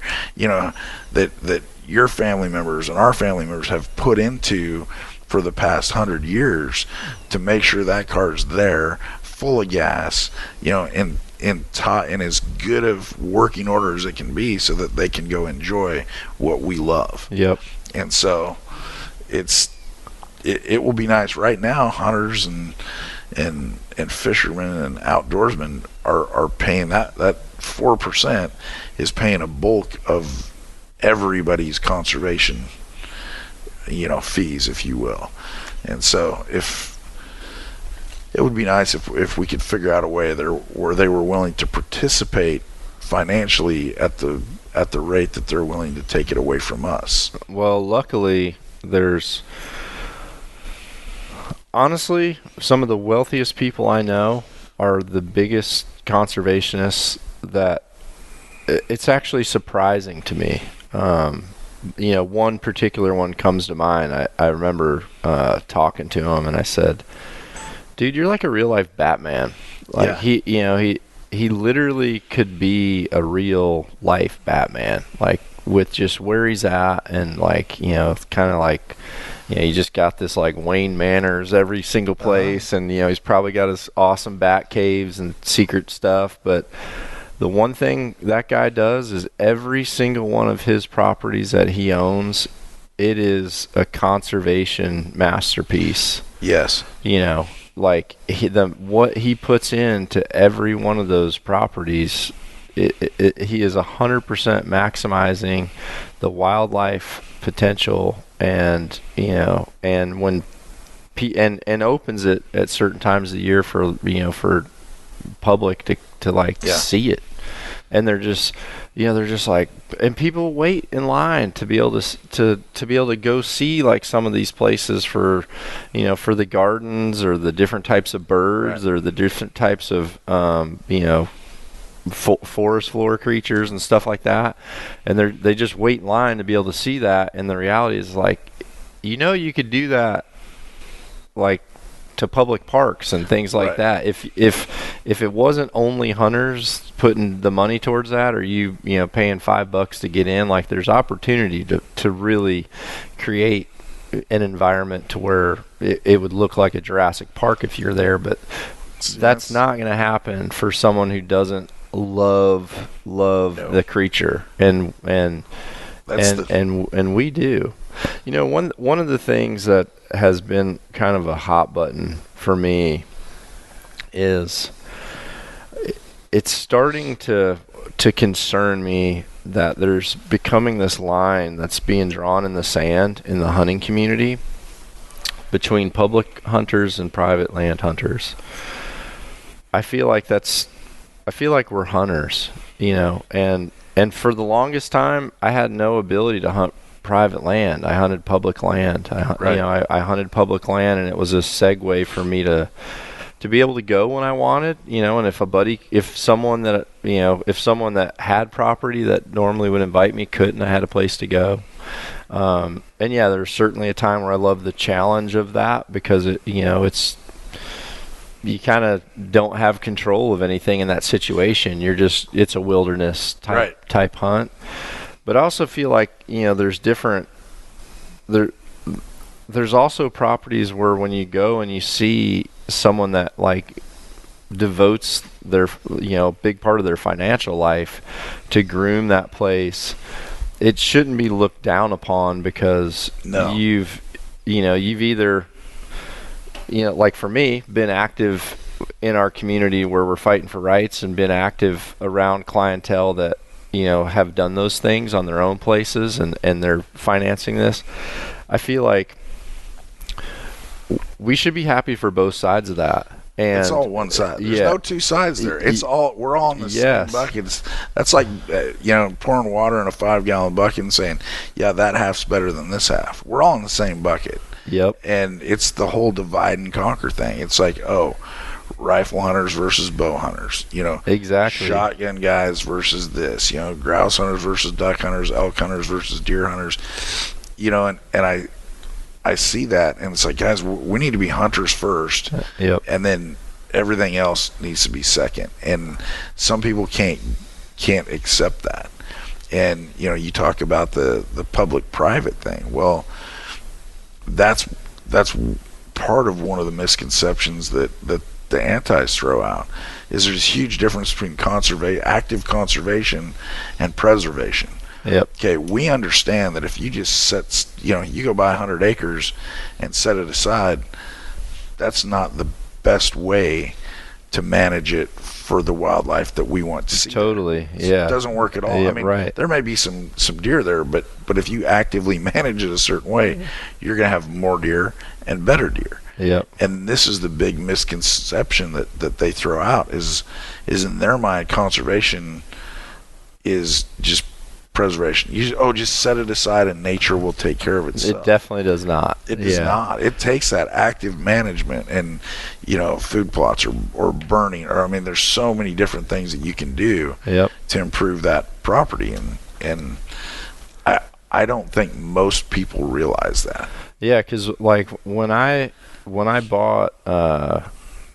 that your family members and our family members have put into for the past 100 years to make sure that car is there, full of gas, in as good of working order as it can be, so that they can go enjoy what we love. Yep. And so it will be nice. Right now, hunters and fishermen and outdoorsmen are paying that 4% is paying a bulk of everybody's conservation, fees, if you will. And so it would be nice if we could figure out a way where they were willing to participate financially at the rate that they're willing to take it away from us. Well, luckily, there's honestly some of the wealthiest people I know are the biggest conservationists. That it's actually surprising to me. One particular one comes to mind. I remember talking to him, and I said, "Dude, you're like a real life Batman. Like he literally could be a real life Batman, like, with just where he's at, and, like, kind of like, you just got this, like, Wayne Manors every single place, and he's probably got his awesome bat caves and secret stuff. But the one thing that guy does is every single one of his properties that he owns, it is a conservation masterpiece. Yes. Like, what he puts into every one of those properties, he is 100% maximizing the wildlife potential, and when and opens it at certain times of the year for for public to see it. and they're just like, and people wait in line to be able to go see like some of these places for the gardens or the different types of birds or the different types of forest floor creatures and stuff like that, and they just wait in line to be able to see that. And the reality is, like, you could do that like to public parks and things like that. If it wasn't only hunters putting the money towards that, or paying $5 to get in, like, there's opportunity to really create an environment to where it would look like a Jurassic Park if you're there. But that's not going to happen for someone who doesn't love the creature, and we do. One of the things that has been kind of a hot button for me is it's starting to concern me that there's becoming this line that's being drawn in the sand in the hunting community between public hunters and private land hunters. I feel like we're hunters, and for the longest time, I had no ability to hunt private land. I hunted public land. I hunted public land, and it was a segue for me to be able to go when I wanted, and if someone that had property that normally would invite me couldn't, I had a place to go. And yeah, there's certainly a time where I love the challenge of that, because you kind of don't have control of anything in that situation. It's a wilderness type hunt. But I also feel like, there's also properties where when you go and you see someone that like devotes their, big part of their financial life to groom that place, it shouldn't be looked down upon, because you've either, like for me, been active in our community where we're fighting for rights, and been active around clientele that, have done those things on their own places, and they're financing this. I feel like we should be happy for both sides of that. And it's all one side. There's no two sides there. We're all in the same bucket. That's like, pouring water in a 5-gallon bucket and saying, yeah, that half's better than this half. We're all in the same bucket. Yep. And it's the whole divide and conquer thing. It's like, rifle hunters versus bow hunters, exactly. Shotgun guys versus this, grouse hunters versus duck hunters, elk hunters versus deer hunters, and I see that, and it's like, guys, we need to be hunters first. Yep. And then everything else needs to be second. And some people can't accept that. And you talk about the public-private thing. Well, that's part of one of the misconceptions that the antis throw out, is there's a huge difference between active conservation and preservation. Yep. Okay, we understand that if you just you go buy 100 acres and set it aside, that's not the best way to manage it for the wildlife that we want to see. Totally, So yeah. it doesn't work at all. Yeah, there may be some deer there, but if you actively manage it a certain way, you're going to have more deer and better deer. Yep. And this is the big misconception that they throw out, is in their mind, conservation is just preservation. Just set it aside and nature will take care of itself. It definitely does not. It does not. It takes that active management and, food plots or burning, or there's so many different things that you can do to improve that property. And I don't think most people realize that. Yeah, because like when I bought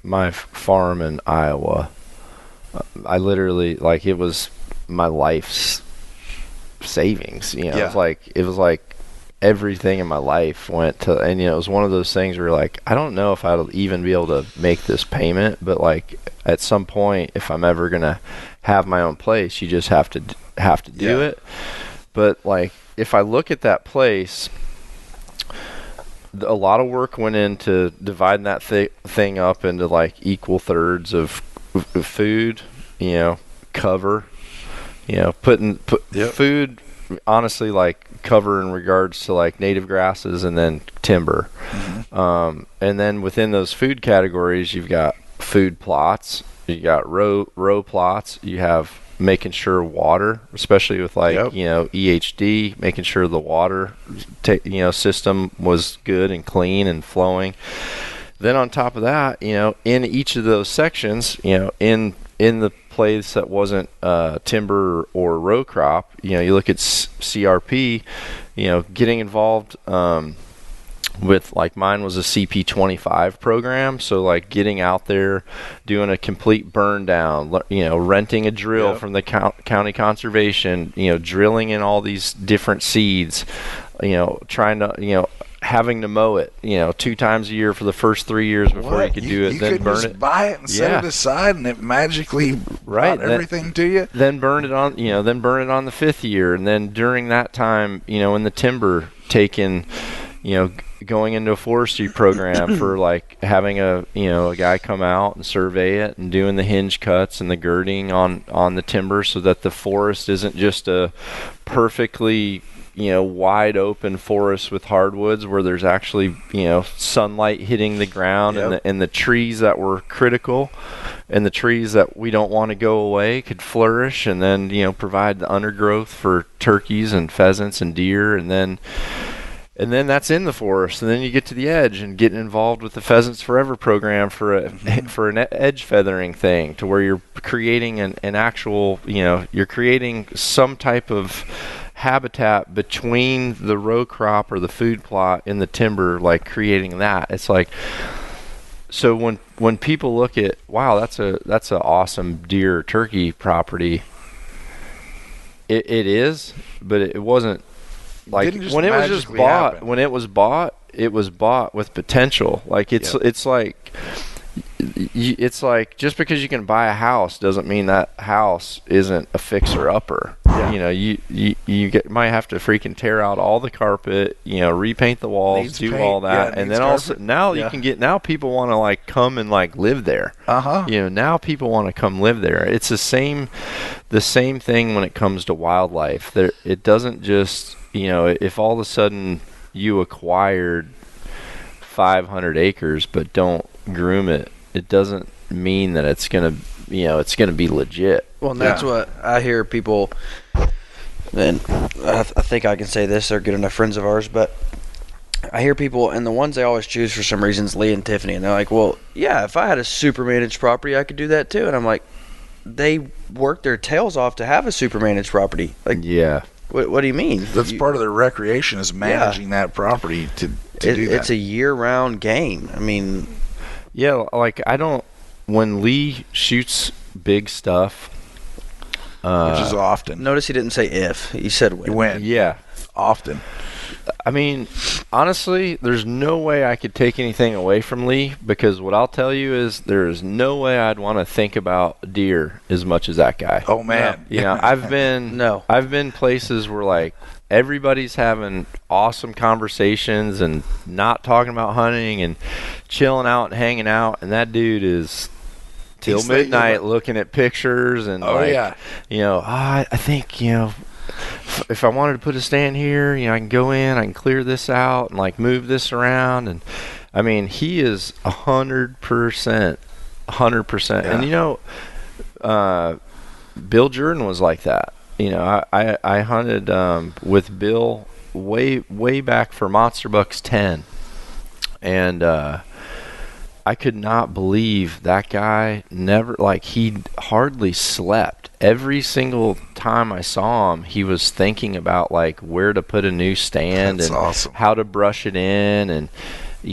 my farm in Iowa, I literally, like, it was my life's savings. It was like everything in my life went to, and it was one of those things where, like, I don't know if I'll even be able to make this payment, but like at some point, if I'm ever gonna have my own place, you just have to do it. But like, if I look at that place, a lot of work went into dividing that thing up into like equal thirds of food, cover, put food, honestly, like cover in regards to like native grasses, and then timber. Mm-hmm. And then within those food categories, you've got food plots, you got row plots, you have making sure water, especially with like Yep. EHD, making sure the water system was good and clean and flowing. Then on top of that, in each of those sections, in the place that wasn't timber or row crop, you look at CRP, getting involved with, like, mine was a CP25 program, so like getting out there, doing a complete burn down, renting a drill from the county conservation, drilling in all these different seeds, trying to, having to mow it, 2 times a year for the first 3 years before you could do it, you then burn just it. buy it and set it aside, and it magically brought everything to you. Then burn it on, then burn it on the 5th year, and then during that time, in the timber, taking, going into a forestry program for like having a guy come out and survey it and doing the hinge cuts and the girding on the timber so that the forest isn't just a perfectly wide open forest with hardwoods where there's actually sunlight hitting the ground, and the trees that were critical and the trees that we don't want to go away could flourish, and then provide the undergrowth for turkeys and pheasants and deer, and then that's in the forest, and then you get to the edge and getting involved with the Pheasants Forever program for an edge feathering thing, to where you're creating an actual, you're creating some type of habitat between the row crop or the food plot in the timber, like creating that. It's like, so when people look at, wow, that's a awesome deer or turkey property, it is, but it wasn't. Like when it was just bought, happen. When it was bought with potential. Like it's like just because you can buy a house doesn't mean that house isn't a fixer upper. Yeah. You might have to freaking tear out all the carpet, repaint the walls, Needs do paint. all that, Yeah, and then carpet. also now people want to like come and like live there. Now people want to come live there. It's the same thing when it comes to wildlife. It doesn't just, if all of a sudden you acquired 500 acres but don't groom it, it doesn't mean that it's gonna be legit. Well, and that's what I hear people, and I think I can say this, they're good enough friends of ours, but I hear people, and the ones they always choose for some reason is Lee and Tiffany, and they're like, well, yeah, if I had a super managed property, I could do that too. And I'm like, they work their tails off to have a super managed property. Like, yeah. What do you mean? That's part of their recreation, is managing that property to do that. It's a year-round game. I mean, yeah, like when Lee shoots big stuff, which is often. notice he didn't say if, he said when. When. Yeah. Often. I mean, honestly, there's no way I could take anything away from Lee, because what I'll tell you is there is no way I'd want to think about deer as much as that guy. Oh, man. I've been places where like everybody's having awesome conversations and not talking about hunting and chilling out and hanging out, and that dude is till midnight looking at pictures and I think if I wanted to put a stand here, I can go in, I can clear this out and like move this around. And I mean, he is 100%. Yeah. And Bill Jordan was like that. I hunted with Bill way back for Monster Bucks 10, and I could not believe that guy he hardly slept. Every single time I saw him, he was thinking about like where to put a new stand. That's and awesome. How to brush it in, and we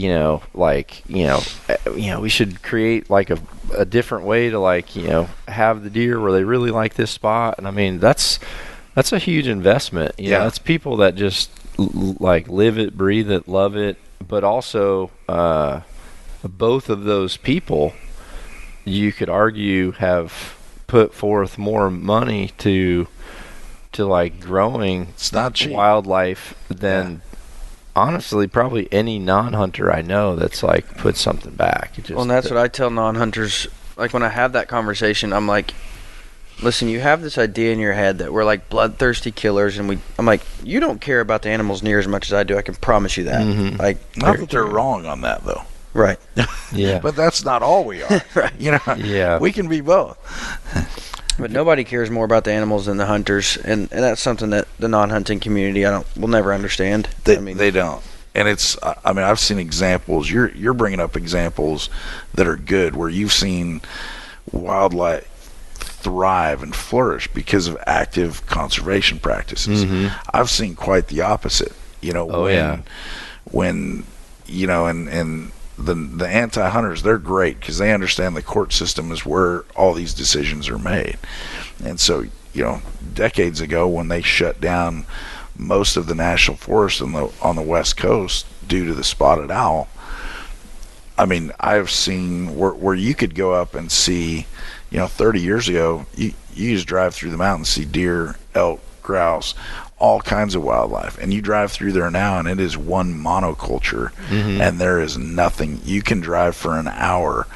should create like a different way to like have the deer where they really like this spot. And I mean, that's a huge investment. That's people that just like live it, breathe it, love it. But also both of those people, you could argue, have put forth more money to like growing It's not cheap. wildlife than honestly probably any non-hunter I know that's like put something back. And that's what I tell non-hunters. Like when I have that conversation, I'm like, listen, you have this idea in your head that we're like bloodthirsty killers, and I'm like, you don't care about the animals near as much as I do. I can promise you that. Mhm. Like, Not that they're wrong on that, though. right. Yeah. But that's not all we are. Right. Yeah. We can be both. But nobody cares more about the animals than the hunters, and that's something that the non-hunting community will never understand. They don't. And it's, I mean, I've seen examples. You're bringing up examples that are good, where you've seen wildlife thrive and flourish because of active conservation practices. Mm-hmm. I've seen quite the opposite. When and the anti-hunters, they're great because they understand the court system is where all these decisions are made. And so, decades ago when they shut down most of the national forest on the West Coast due to the spotted owl, I mean, I've seen where you could go up and see, 30 years ago, you just drive through the mountains, see deer, elk, grouse, all kinds of wildlife, and you drive through there now and it is one monoculture. Mm-hmm. And there is nothing. You can drive for an hour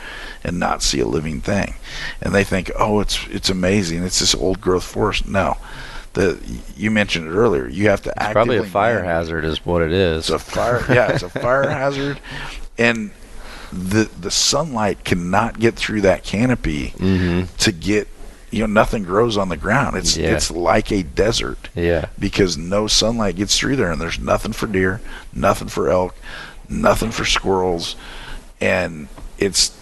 and not see a living thing, and they think, oh, it's amazing, it's this old growth forest. No, you mentioned it earlier, you have to it's probably a fire hazard is what it is. It's a fire hazard, and the sunlight cannot get through that canopy Mm-hmm. to get, nothing grows on the ground. It's like a desert. Yeah. Because no sunlight gets through there, and there's nothing for deer, nothing for elk, nothing for squirrels, and it's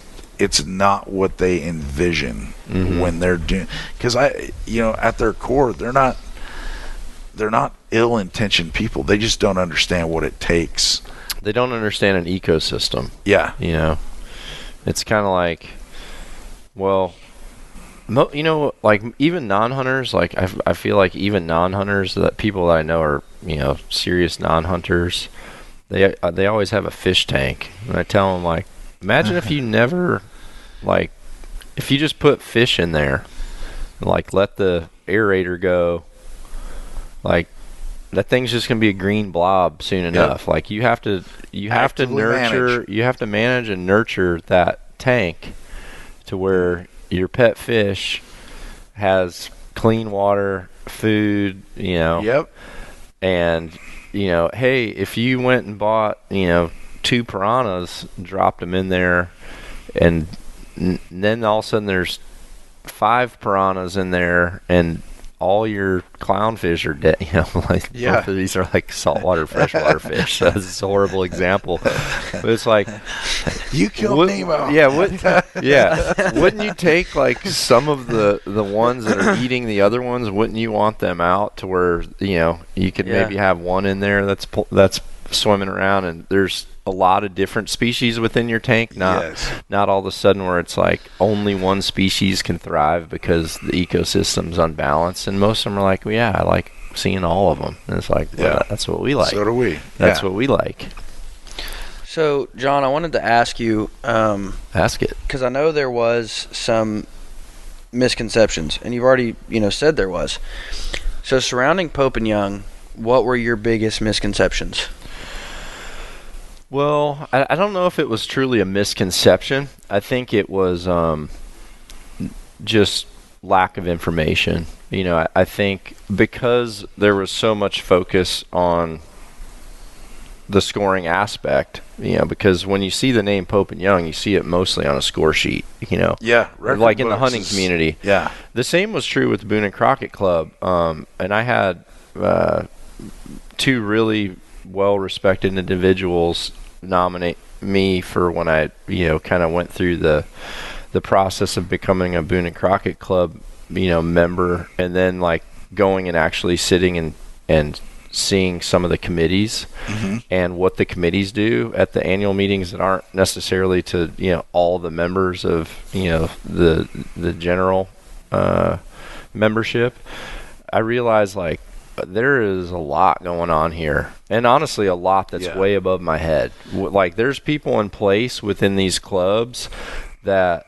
not what they envision Mm-hmm. when they're doing. Because at their core, they're not ill-intentioned people. They just don't understand what it takes. They don't understand an ecosystem. Yeah. It's kind of like, well, like even non-hunters, like I feel like even non-hunters, that people that I know are, serious non-hunters, they always have a fish tank. And I tell them, like, imagine if you never, like, if you just put fish in there, like let the aerator go, like, that thing's just gonna be a green blob soon enough. Like you have to manage and nurture that tank to where your pet fish has clean water, food, Yep. And hey, if you went and bought 2 piranhas, dropped them in there, and then all of a sudden there's 5 piranhas in there, and all your clownfish are dead. Both of these are like saltwater, freshwater fish. So that's a horrible example, but it's like you killed Nemo. Yeah, wouldn't you take like some of the ones that are eating the other ones? Wouldn't you want them out to where you could maybe have one in there that's swimming around, and there's a lot of different species within your tank, not all of a sudden where it's like only one species can thrive because the ecosystem's unbalanced. And most of them are like, well, yeah, I like seeing all of them. And it's like, well, that's what we like. So do we. That's what we like. So, John, I wanted to ask you. Ask it. Because I know there was some misconceptions, and you've already, said there was. So, surrounding Pope and Young, what were your biggest misconceptions? Well, I don't know if it was truly a misconception. I think it was just lack of information. I think because there was so much focus on the scoring aspect, because when you see the name Pope and Young, you see it mostly on a score sheet, Yeah. Like in the hunting community. Yeah. The same was true with the Boone and Crockett Club. And I had 2 really well-respected individuals nominate me for when I, kind of went through the process of becoming a Boone and Crockett Club, member, and then like going and actually sitting and seeing some of the committees Mm-hmm. and what the committees do at the annual meetings that aren't necessarily to, all the members of, the general membership. I realized like there is a lot going on here, and honestly a lot that's way above my head. Like there's people in place within these clubs that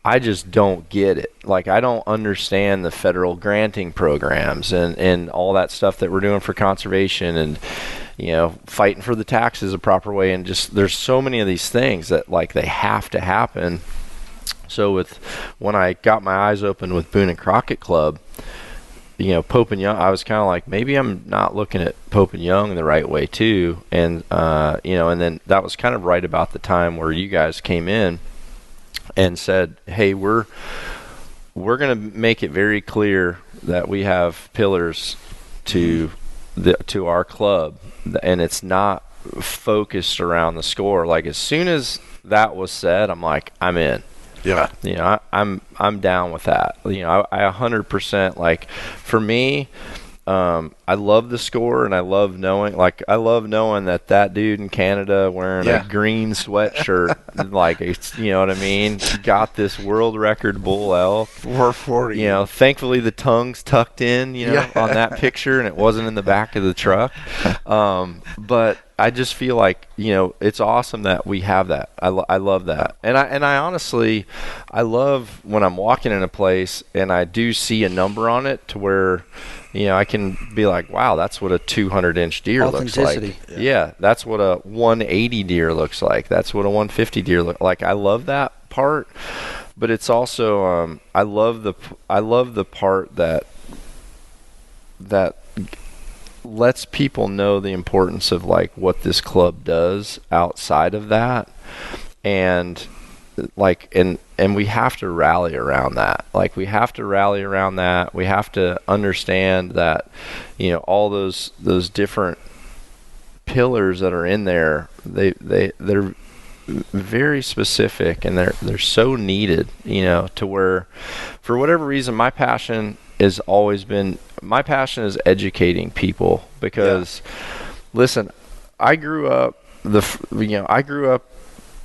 I just don't get it. Like I don't understand the federal granting programs and all that stuff that we're doing for conservation, and fighting for the taxes a proper way, and just there's so many of these things that like they have to happen. So when I got my eyes open with Boone and Crockett Club, Pope and Young, I was kind of like, maybe I'm not looking at Pope and Young the right way too. And, and then that was kind of right about the time where you guys came in and said, hey, we're we're going to make it very clear that we have pillars to our club, and it's not focused around the score. Like, as soon as that was said, I'm like, I'm in. Yeah. You know, I'm down with that. You know, I 100%, like, for me, I love the score, and I love knowing that dude in Canada wearing a green sweatshirt, like, it's, you know what I mean, got this world record bull elk. 440. You know, thankfully the tongue's tucked in, you know, on that picture, and it wasn't in the back of the truck. But I just feel like, you know, it's awesome that we have that. I love that. And I honestly, I love when I'm walking in a place and I do see a number on it to where, you know, I can be like, wow, that's what a 200-inch deer looks like. Yeah, that's what a 180 deer looks like. That's what a 150 deer look like. I love that part, but it's also I love the part that lets people know the importance of, like, what this club does outside of that, and like, and we have to rally around that. Like, we have to rally around that. We have to understand that, you know, all those different pillars that are in there, they're very specific, and they're so needed, you know, to where, for whatever reason, my passion is educating people, because listen, I grew up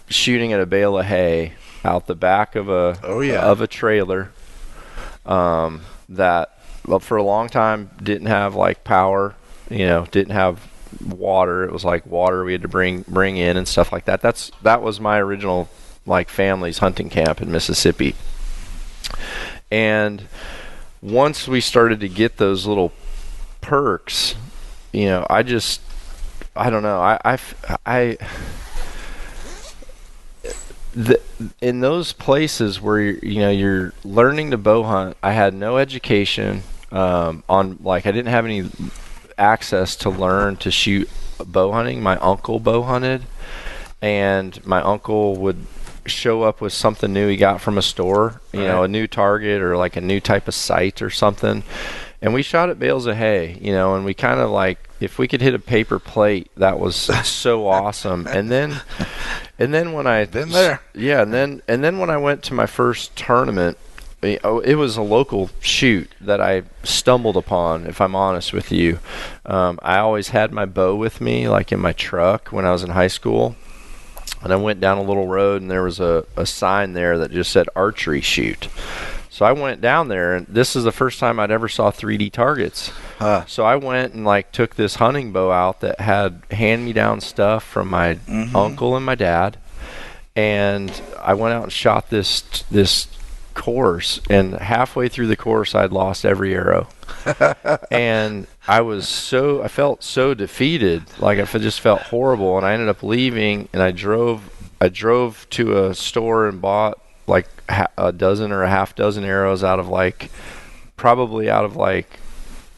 shooting at a bale of hay out the back of a trailer that, well, for a long time didn't have, like, power, you know, didn't have water. It was like water we had to bring in and stuff like that. That was my original, like, family's hunting camp in Mississippi. And once we started to get those little perks, you know, I don't know. In those places where, you know, you're learning to bow hunt, I had no education on, like, I didn't have any access to learn to shoot bow hunting. My uncle bow hunted, and my uncle would show up with something new he got from a store, you know, a new target or like a new type of sight or something, and we shot at bales of hay, you know, and we kind of, like, if we could hit a paper plate, that was so awesome. And then when I when I went to my first tournament, it was a local shoot that I stumbled upon, if I'm honest with you. I always had my bow with me, like, in my truck when I was in high school. And I went down a little road, and there was a sign there that just said archery shoot. So I went down there, and this is the first time I'd ever saw 3D targets. So I went and, like, took this hunting bow out that had hand-me-down stuff from my uncle and my dad. And I went out and shot this course, and halfway through the course I'd lost every arrow. And I felt so defeated, like, I just felt horrible, and I ended up leaving, and I drove to a store and bought, like, a dozen or a half dozen arrows out of, like,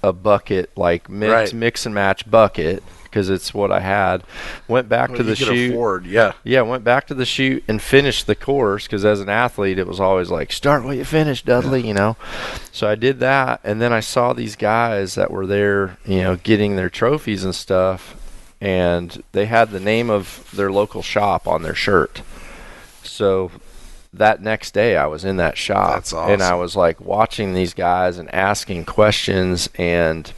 a bucket, like, mix and match bucket, because it's what I had. Went back to the shoot. Went back to the shoot and finished the course, because as an athlete, it was always like, start what you finish, Dudley, you know. So I did that, and then I saw these guys that were there, you know, getting their trophies and stuff, and they had the name of their local shop on their shirt. So that next day I was in that shop. That's awesome. And I was, like, watching these guys and asking questions, and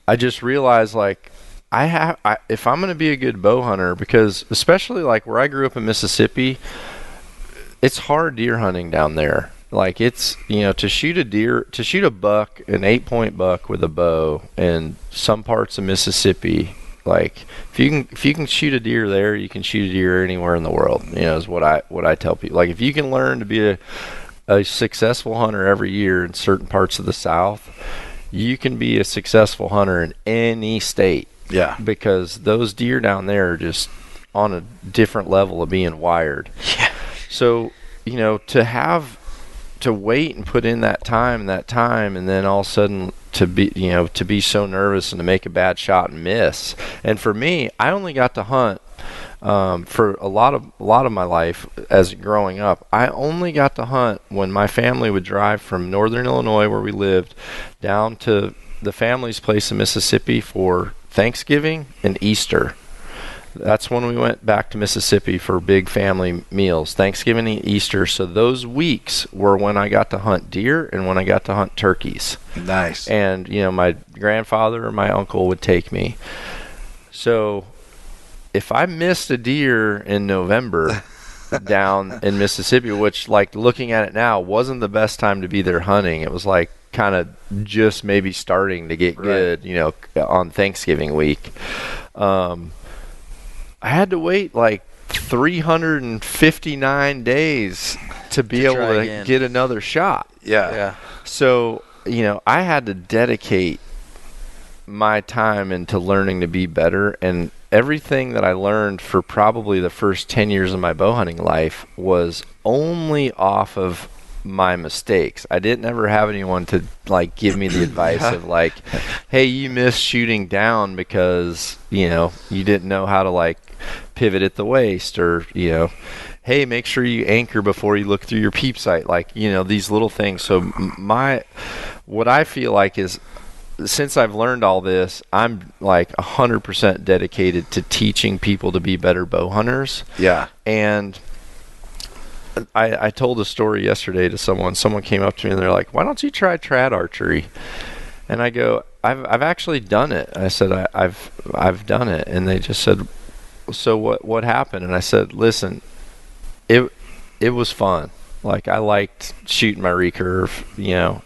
I just realized, like, if I'm going to be a good bow hunter, because especially, like, where I grew up in Mississippi, it's hard deer hunting down there. Like, it's, you know, to shoot a buck, an 8-point buck with a bow in some parts of Mississippi, like, if you can shoot a deer there, you can shoot a deer anywhere in the world, you know, is what I tell people. Like, if you can learn to be a successful hunter every year in certain parts of the South, you can be a successful hunter in any state. Yeah. Because those deer down there are just on a different level of being wired. Yeah. So, you know, to wait and put in that time, and then all of a sudden to be so nervous and to make a bad shot and miss. And for me, I only got to hunt For a lot of my life as growing up, I only got to hunt when my family would drive from northern Illinois, where we lived, down to the family's place in Mississippi for Thanksgiving and Easter. That's when we went back to Mississippi for big family meals, Thanksgiving and Easter. So those weeks were when I got to hunt deer and when I got to hunt turkeys. Nice. And, my grandfather or my uncle would take me. So if I missed a deer in November down in Mississippi, which, like, looking at it now, wasn't the best time to be there hunting. It was like kind of just maybe starting to get good, on Thanksgiving week. I had to wait like 359 days to be able to get another shot. Yeah. So, I had to dedicate my time into learning to be better, and everything that I learned for probably the first 10 years of my bow hunting life was only off of my mistakes. I didn't ever have anyone to like give me the advice of like, hey, you missed shooting down because you didn't know how to like pivot at the waist, or hey, make sure you anchor before you look through your peep sight, like these little things. So what I feel like is, since I've learned all this, I'm like 100% dedicated to teaching people to be better bow hunters. Yeah. And I told a story yesterday to someone. Someone came up to me and they're like, "Why don't you try trad archery?" And I go, "I've actually done it." I said, "I've done it." And they just said, "So what happened?" And I said, "Listen, it was fun. Like, I liked shooting my recurve,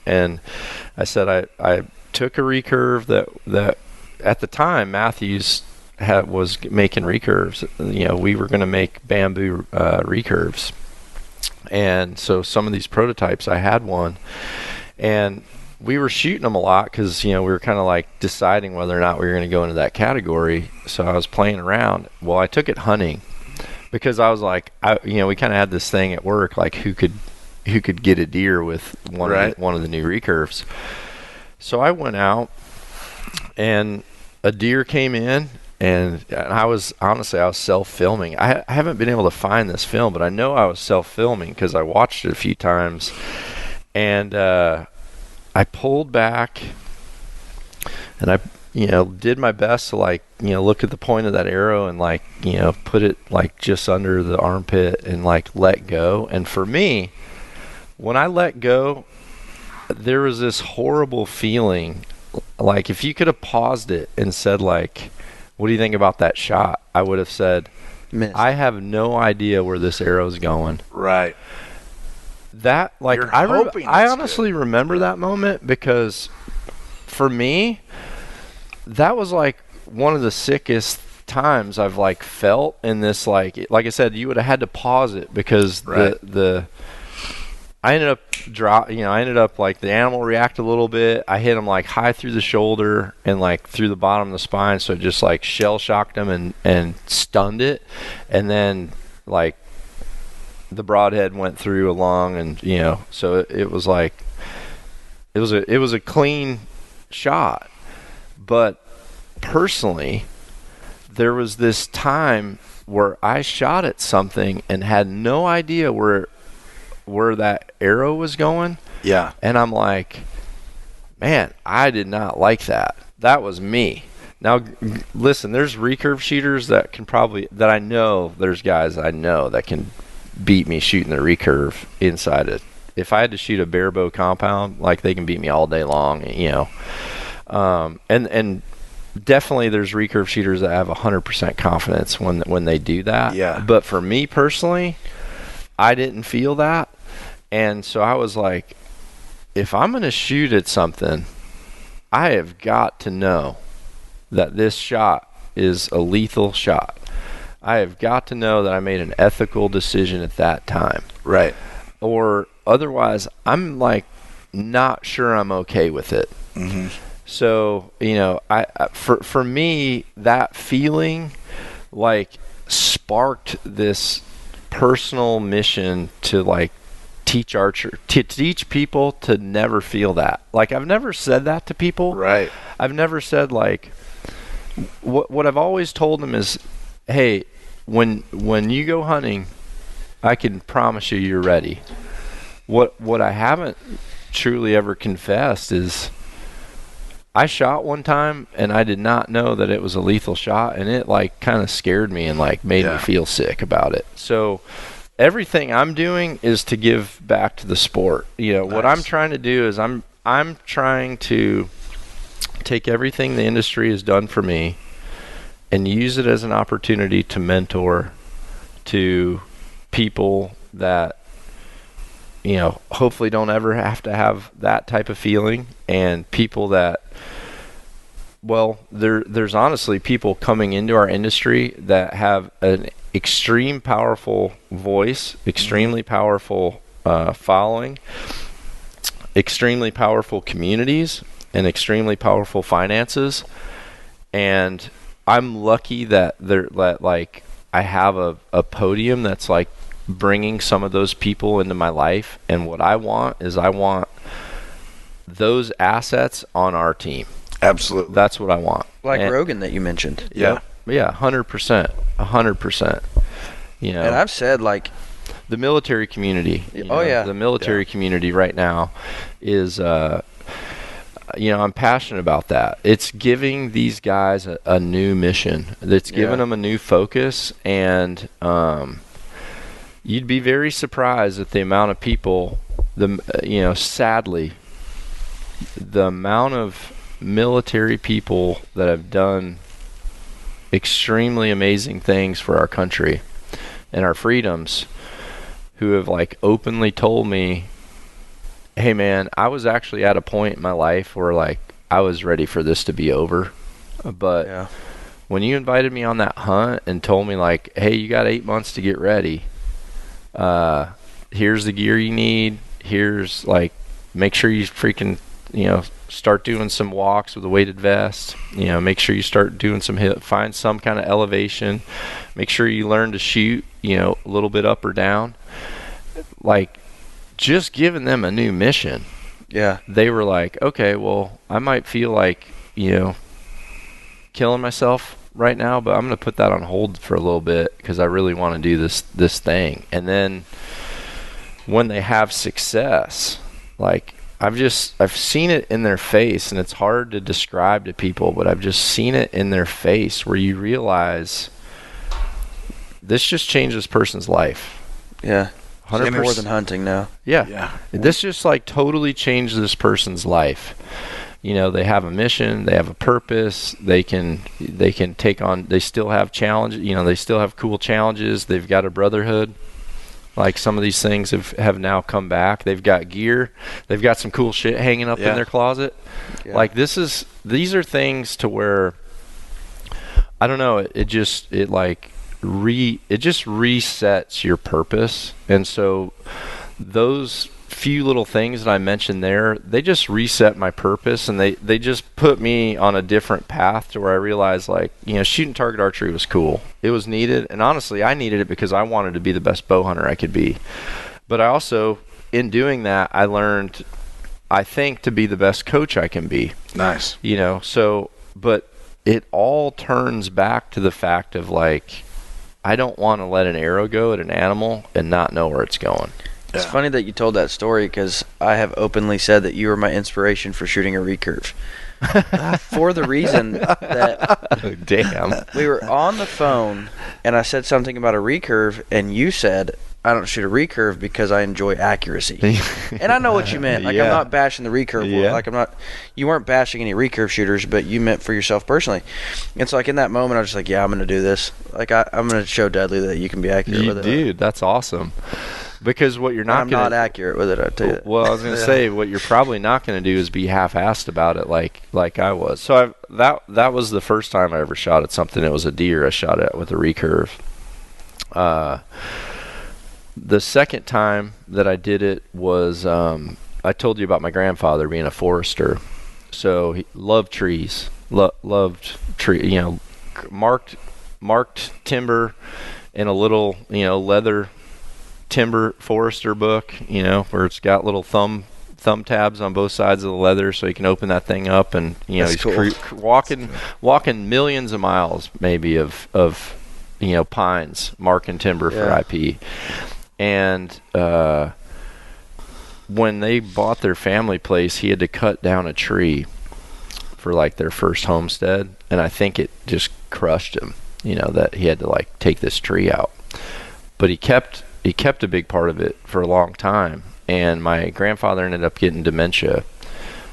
And I said I took a recurve that at the time Matthews was making recurves. We were going to make bamboo recurves." And so some of these prototypes, I had one, and we were shooting them a lot because, we were kind of like deciding whether or not we were going to go into that category. So I was playing around. Well, I took it hunting because I was like, we kind of had this thing at work, like who could get a deer with one of the new recurves. So I went out, and a deer came in. And I was self-filming. I haven't been able to find this film, but I know I was self-filming because I watched it a few times. And I pulled back, and I, did my best to like, look at the point of that arrow and like, put it like just under the armpit and like let go. And for me, when I let go, there was this horrible feeling. Like, if you could have paused it and said like, "What do you think about that shot?" I would have said, "Missed. I have no idea where this arrow's going." Right. That, like, I honestly remember that moment because for me, that was like one of the sickest times I've like felt in this. Like I said, you would have had to pause it because I ended up like the animal reacted a little bit. I hit him like high through the shoulder and like through the bottom of the spine, so it just like shell shocked him and stunned it. And then like the broadhead went through along, and so it was like it was a clean shot. But personally, there was this time where I shot at something and had no idea where that arrow was going. Yeah. And I'm like, man, I did not like that. That was me. Now, listen, there's recurve shooters that I know, there's guys I know that can beat me shooting the recurve inside it. If I had to shoot a bare bow compound, like, they can beat me all day long, and definitely there's recurve shooters that have 100% confidence when they do that. Yeah. But for me personally, I didn't feel that. And so I was like, if I'm going to shoot at something, I have got to know that this shot is a lethal shot. I have got to know that I made an ethical decision at that time. Right. Or otherwise, I'm like not sure I'm okay with it. Mm-hmm. So, for me, that feeling like sparked this personal mission to like teach people to never feel that. Like, I've never said that to people. Right. I've never said like, what I've always told them is, hey, when you go hunting, I can promise you're ready. What I haven't truly ever confessed is I shot one time and I did not know that it was a lethal shot, and it like kind of scared me and like made me feel sick about it. So everything I'm doing is to give back to the sport. What I'm trying to do is I'm trying to take everything the industry has done for me and use it as an opportunity to mentor to people that hopefully don't ever have to have that type of feeling, and people that, well, there's honestly people coming into our industry that have an extreme powerful voice, extremely powerful following, extremely powerful communities, and extremely powerful finances. And I'm lucky that I have a podium that's like bringing some of those people into my life, and what I want is those assets on our team. Absolutely. That's what I want. Like Rogan that you mentioned. Yeah, 100%. And I've said, like, the military community. The military community right now is I'm passionate about that. It's giving these guys a new mission. It's giving them a new focus, and you'd be very surprised at the amount of people, sadly, the amount of military people that have done extremely amazing things for our country and our freedoms, who have like openly told me, hey man, I was actually at a point in my life where like I was ready for this to be over, but when you invited me on that hunt and told me like, hey, you got 8 months to get ready, here's the gear you need, here's like, make sure you freaking start doing some walks with a weighted vest, make sure you start doing find some kind of elevation, make sure you learn to shoot a little bit up or down, like just giving them a new mission. They were like, okay, well, I might feel like killing myself right now, but I'm going to put that on hold for a little bit because I really want to do this thing. And then when they have success, like I've seen it in their face, and it's hard to describe to people, but I've just seen it in their face where you realize this just changed this person's life. 100% more than hunting now. This just like totally changed this person's life. They have a mission, they have a purpose, they can take on, they still have challenges, they still have cool challenges, they've got a brotherhood. Like some of these things have now come back. They've got gear, they've got some cool shit hanging up in their closet. Like these are things to where, I don't know, it just resets your purpose. And so those few little things that I mentioned there, they just reset my purpose, and they just put me on a different path to where I realized like, shooting target archery was cool. It was needed, and honestly I needed it because I wanted to be the best bow hunter I could be. But I also, in doing that, I learned, I think, to be the best coach I can be. Nice. But it all turns back to the fact of like, I don't want to let an arrow go at an animal and not know where it's going. It's funny that you told that story, because I have openly said that you were my inspiration for shooting a recurve. For the reason that we were on the phone and I said something about a recurve, and you said, I don't shoot a recurve because I enjoy accuracy. And I know what you meant. Like, I'm not bashing the recurve. Like, you weren't bashing any recurve shooters, but you meant for yourself personally. And so, like, in that moment, I was just like, I'm going to do this. Like, I'm going to show Dudley that you can be accurate with it. Dude, that's awesome. Because what you're not I'm not accurate with it, I tell you that. Well, I was going to say, what you're probably not going to do is be half-assed about it like I was. So that was the first time I ever shot at something. It was a deer I shot at with a recurve. The second time that I did it was, I told you about my grandfather being a forester. So he loved trees, loved tree, marked timber in a little, leather timber forester book, where it's got little thumb tabs on both sides of the leather, so you can open that thing up, and he's cool. walking millions of miles maybe of pines, mark and timber for IP. And when they bought their family place, he had to cut down a tree for like their first homestead, and I think it just crushed him, that he had to like take this tree out. But he kept a big part of it for a long time, and my grandfather ended up getting dementia.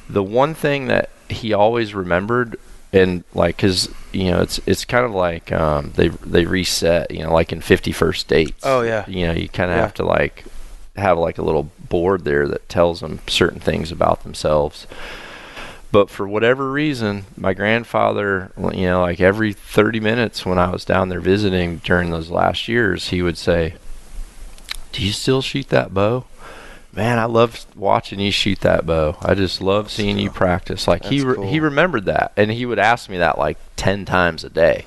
The one thing that he always remembered, and like, cause it's kind of like they reset, like in 51st Dates. Oh yeah. You kind of have to like have like a little board there that tells them certain things about themselves. But for whatever reason, my grandfather, like every 30 minutes when I was down there visiting during those last years, he would say, "Do you still shoot that bow? Man, I love watching you shoot that bow. I just love seeing you practice." Like he remembered that, and he would ask me that like 10 times a day.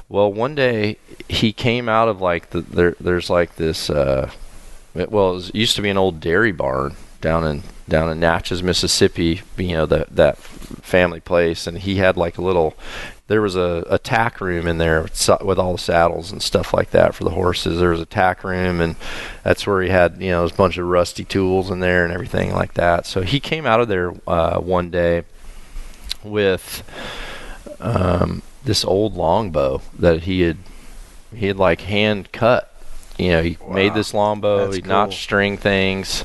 Well, one day he came out of like there's like this it used to be an old dairy barn down in Natchez, Mississippi, that family place, and he had like there was a tack room in there with all the saddles and stuff like that for the horses. There was a tack room, and that's where he had, a bunch of rusty tools in there and everything like that. So he came out of there one day with this old longbow that he had like hand cut. He made this longbow. He notched string things.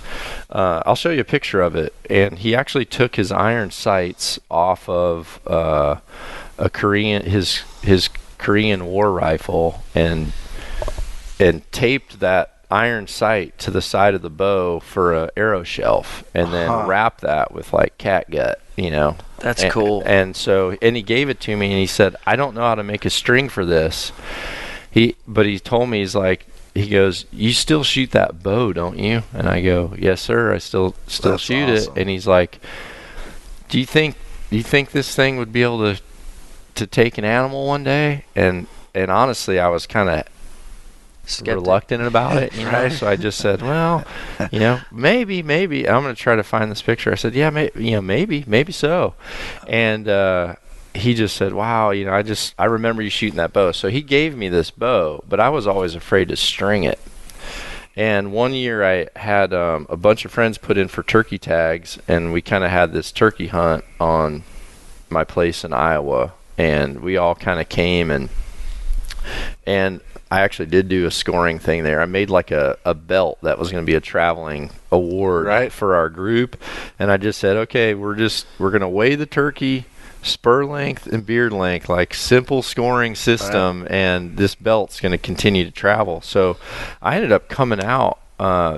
I'll show you a picture of it. And he actually took his iron sights off of his Korean war rifle and taped that iron sight to the side of the bow for a arrow shelf, and then wrapped that with like catgut. That's cool. And he gave it to me, and he said, "I don't know how to make a string for this." But he told me, he goes, "You still shoot that bow, don't you?" And I go, "Yes, sir. I still shoot it." And he's like, "Do you think this thing would be able to take an animal one day?" And honestly, I was kind of reluctant about it, So I just said, "Well, maybe. I'm going to try to find this picture." I said, "Yeah, maybe so." And he just said, "Wow, I remember you shooting that bow." So he gave me this bow, but I was always afraid to string it. And one year I had a bunch of friends put in for turkey tags, and we kind of had this turkey hunt on my place in Iowa, and we all kind of came, and I actually did do a scoring thing there. I made like a belt that was going to be a traveling award for our group, and I just said, "Okay, we're going to weigh the turkey, spur length and beard length, like simple scoring system, and this belt's going to continue to travel." So I ended up coming out.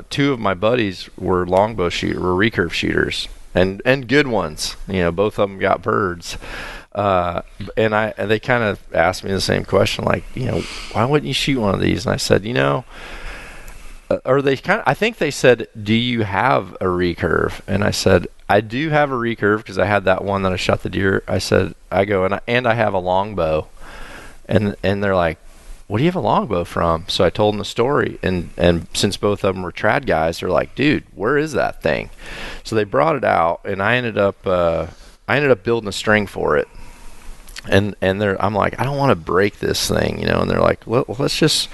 Two of my buddies were recurve shooters, and good ones. Both of them got birds. And they kind of asked me the same question, like, "Why wouldn't you shoot one of these?" And I said, I think they said, "Do you have a recurve?" And I said, "I do have a recurve because I had that one that I shot the deer." I have a longbow, and they're like, "What do you have a longbow from?" So I told them the story, and since both of them were trad guys, they're like, "Dude, where is that thing?" So they brought it out, and I ended up building a string for it. And I'm like, "I don't want to break this thing, And they're like, "Well, let's just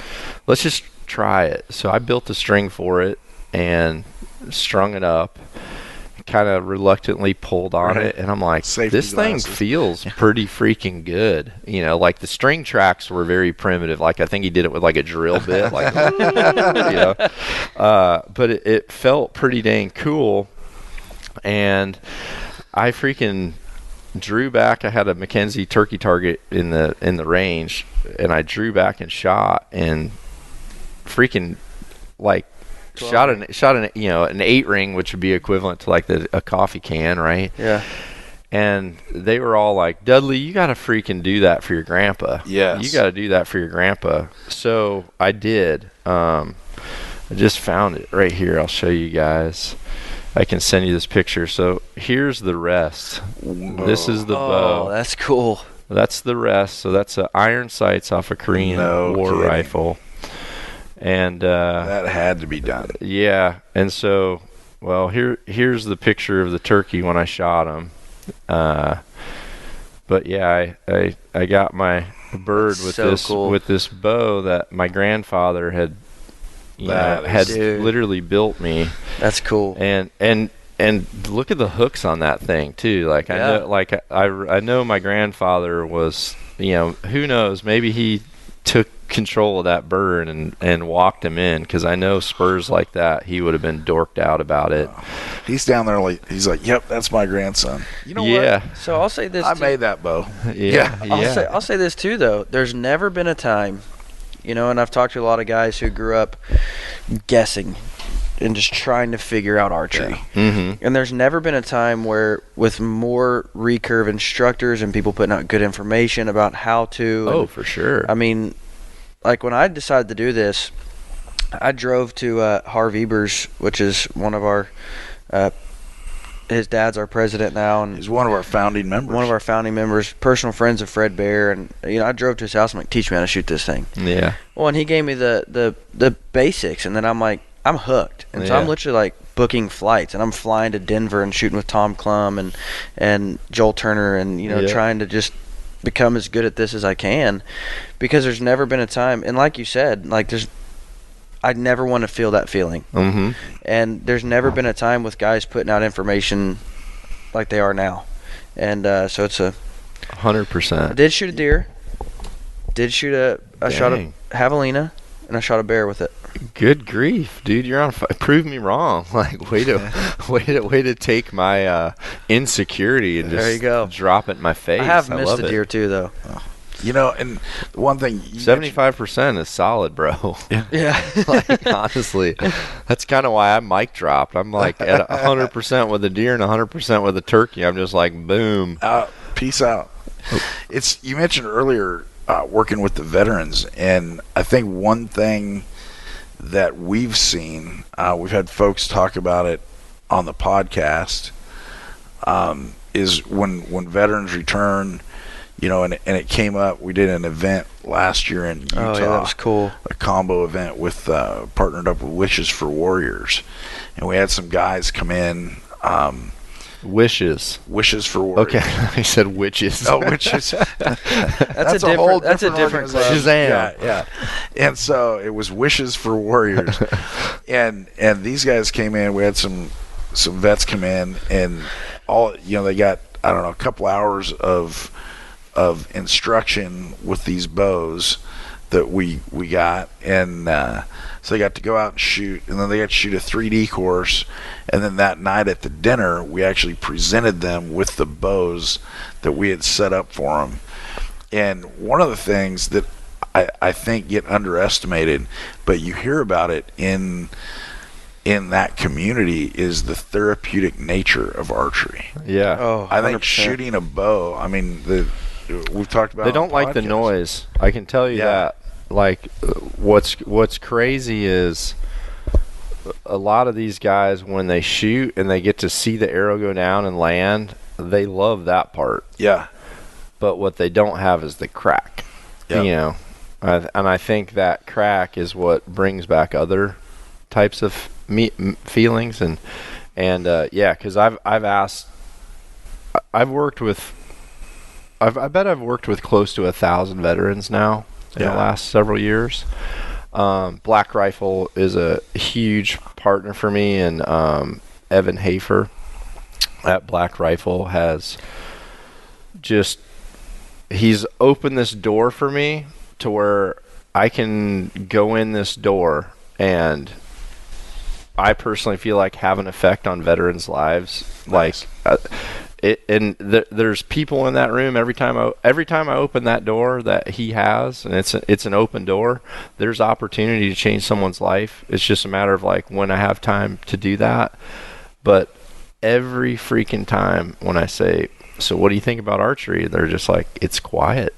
try it." So I built a string for it and strung it up, kind of reluctantly pulled on it, and I'm like, this thing feels pretty freaking good. Like the string tracks were very primitive. Like I think he did it with like a drill bit, like, but it felt pretty dang cool. And I freaking drew back. I had a Mackenzie turkey target in the range, and I drew back and shot, and freaking like shot an 8-ring, which would be equivalent to like a coffee can, right? Yeah. And they were all like, "Dudley, you got to freaking do that for your grandpa." Yes. You got to do that for your grandpa. So I did. I just found it right here. I'll show you guys. I can send you this picture. So here's the rest. Whoa. This is the bow. Oh, that's cool. That's the rest. So that's iron sights off a Korean war rifle. And that had to be done. Yeah. And so, well, here's the picture of the turkey when I shot him. but yeah, I got my bird That's with so this cool. with this bow that my grandfather had Dude. literally built me. That's cool. And look at the hooks on that thing too. Like Yeah. I know my grandfather was, who knows, maybe he took control of that bird and walked him in, because I know spurs like that he would have been dorked out about it. He's down there he's like, yep, that's my grandson. You know Yeah. what? So I'll say this. I too. made that bow. Yeah. I'll say this too, though. There's never been a time, and I've talked to a lot of guys who grew up guessing and just trying to figure out archery. Mm-hmm. And there's never been a time where, with more recurve instructors and people putting out good information about how to. Oh, for sure. I mean, like when I decided to do this, I drove to Harv Ebers, which is one of our, his dad's our president now, and He's one of our founding members. personal friends of Fred Bear, and I drove to his house. I'm like, teach me how to shoot this thing. Yeah. Well, and he gave me the basics, and then I'm like, I'm hooked, and so I'm Yeah. literally like booking flights, and I'm flying to Denver and shooting with Tom Klum and Joel Turner, and trying to just become as good at this as I can, because there's never been a time, and like you said, like I never want to feel that feeling. Mm-hmm. And there's never been a time with guys putting out information like they are now. And so it's 100%. I did shoot a deer. I shot a Dang. javelina, and I shot a bear with it. Good grief, dude! You're on. Prove me wrong. Like, way to take my insecurity and just There you go. drop it in my face. I have missed love a it. deer too, though. And the one thing, 75% is solid, bro. Yeah. Like, honestly, that's kind of why I mic dropped. I'm like at 100% with a deer and 100% with a turkey. I'm just like, boom. Peace out. You mentioned earlier working with the veterans, and I think one thing that we've seen, we've had folks talk about it on the podcast, is when veterans return, and it came up. We did an event last year in Utah. Oh, yeah, that was cool. A combo event with partnered up with Wishes for Warriors, and we had some guys come in. Wishes For Warriors. Okay, I said witches. Oh, witches. That's a whole different club. Shazam. Yeah. And so it was Wishes for Warriors, and these guys came in. We had some vets come in, and all they got, I don't know, a couple hours of instruction with these bows that we got, and so they got to go out and shoot, and then they got to shoot a 3D course, and then that night at the dinner we actually presented them with the bows that we had set up for them. And one of the things that I think get underestimated, but you hear about it in that community, is the therapeutic nature of archery. Yeah. Oh, I think 100%. shooting a bow, I mean, we've talked about They it don't on like the podcasts. noise. I can tell you Yeah. that. Like, what's crazy is a lot of these guys, when they shoot and they get to see the arrow go down and land, they love that part. Yeah. But what they don't have is the crack. Yep. And I think that crack is what brings back other types of feelings, and yeah, because I've worked with close to 1,000 veterans now in the last several years. Black Rifle is a huge partner for me, and Evan Hafer at Black Rifle he's opened this door for me to where I can go in this door, and I personally feel like have an effect on veterans' lives. Nice. There's people in that room every time I open that door that he has, and it's an open door. There's opportunity to change someone's life. It's just a matter of like when I have time to do that. But every freaking time when I say, "So what do you think about archery?" they're just like, "It's quiet."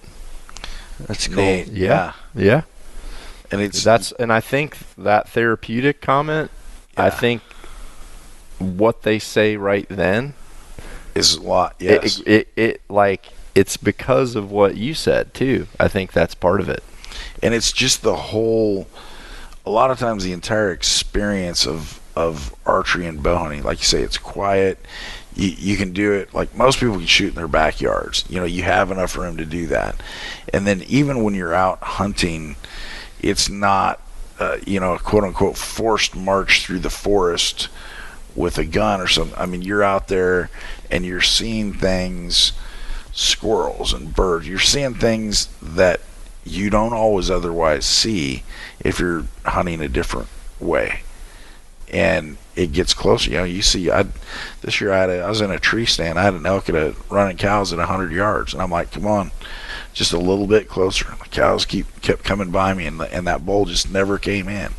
That's cool. Nate, yeah. Yeah. And I think that therapeutic comment, I think what they say right then is a lot. Yes. It's because of what you said too. I think that's part of it. And it's just a lot of times the entire experience of archery and bow hunting. Like you say, it's quiet. you can do it like most people can shoot in their backyards. You have enough room to do that. And then even when you're out hunting, it's not a quote unquote forced march through the forest with a gun or something. I mean, you're out there and you're seeing things, squirrels and birds. You're seeing things that you don't always otherwise see if you're hunting a different way. And it gets closer. You see, this year I was in a tree stand. I had an elk running cows at 100 yards, and I'm like, come on, just a little bit closer. The cows kept coming by me, and that bull just never came in.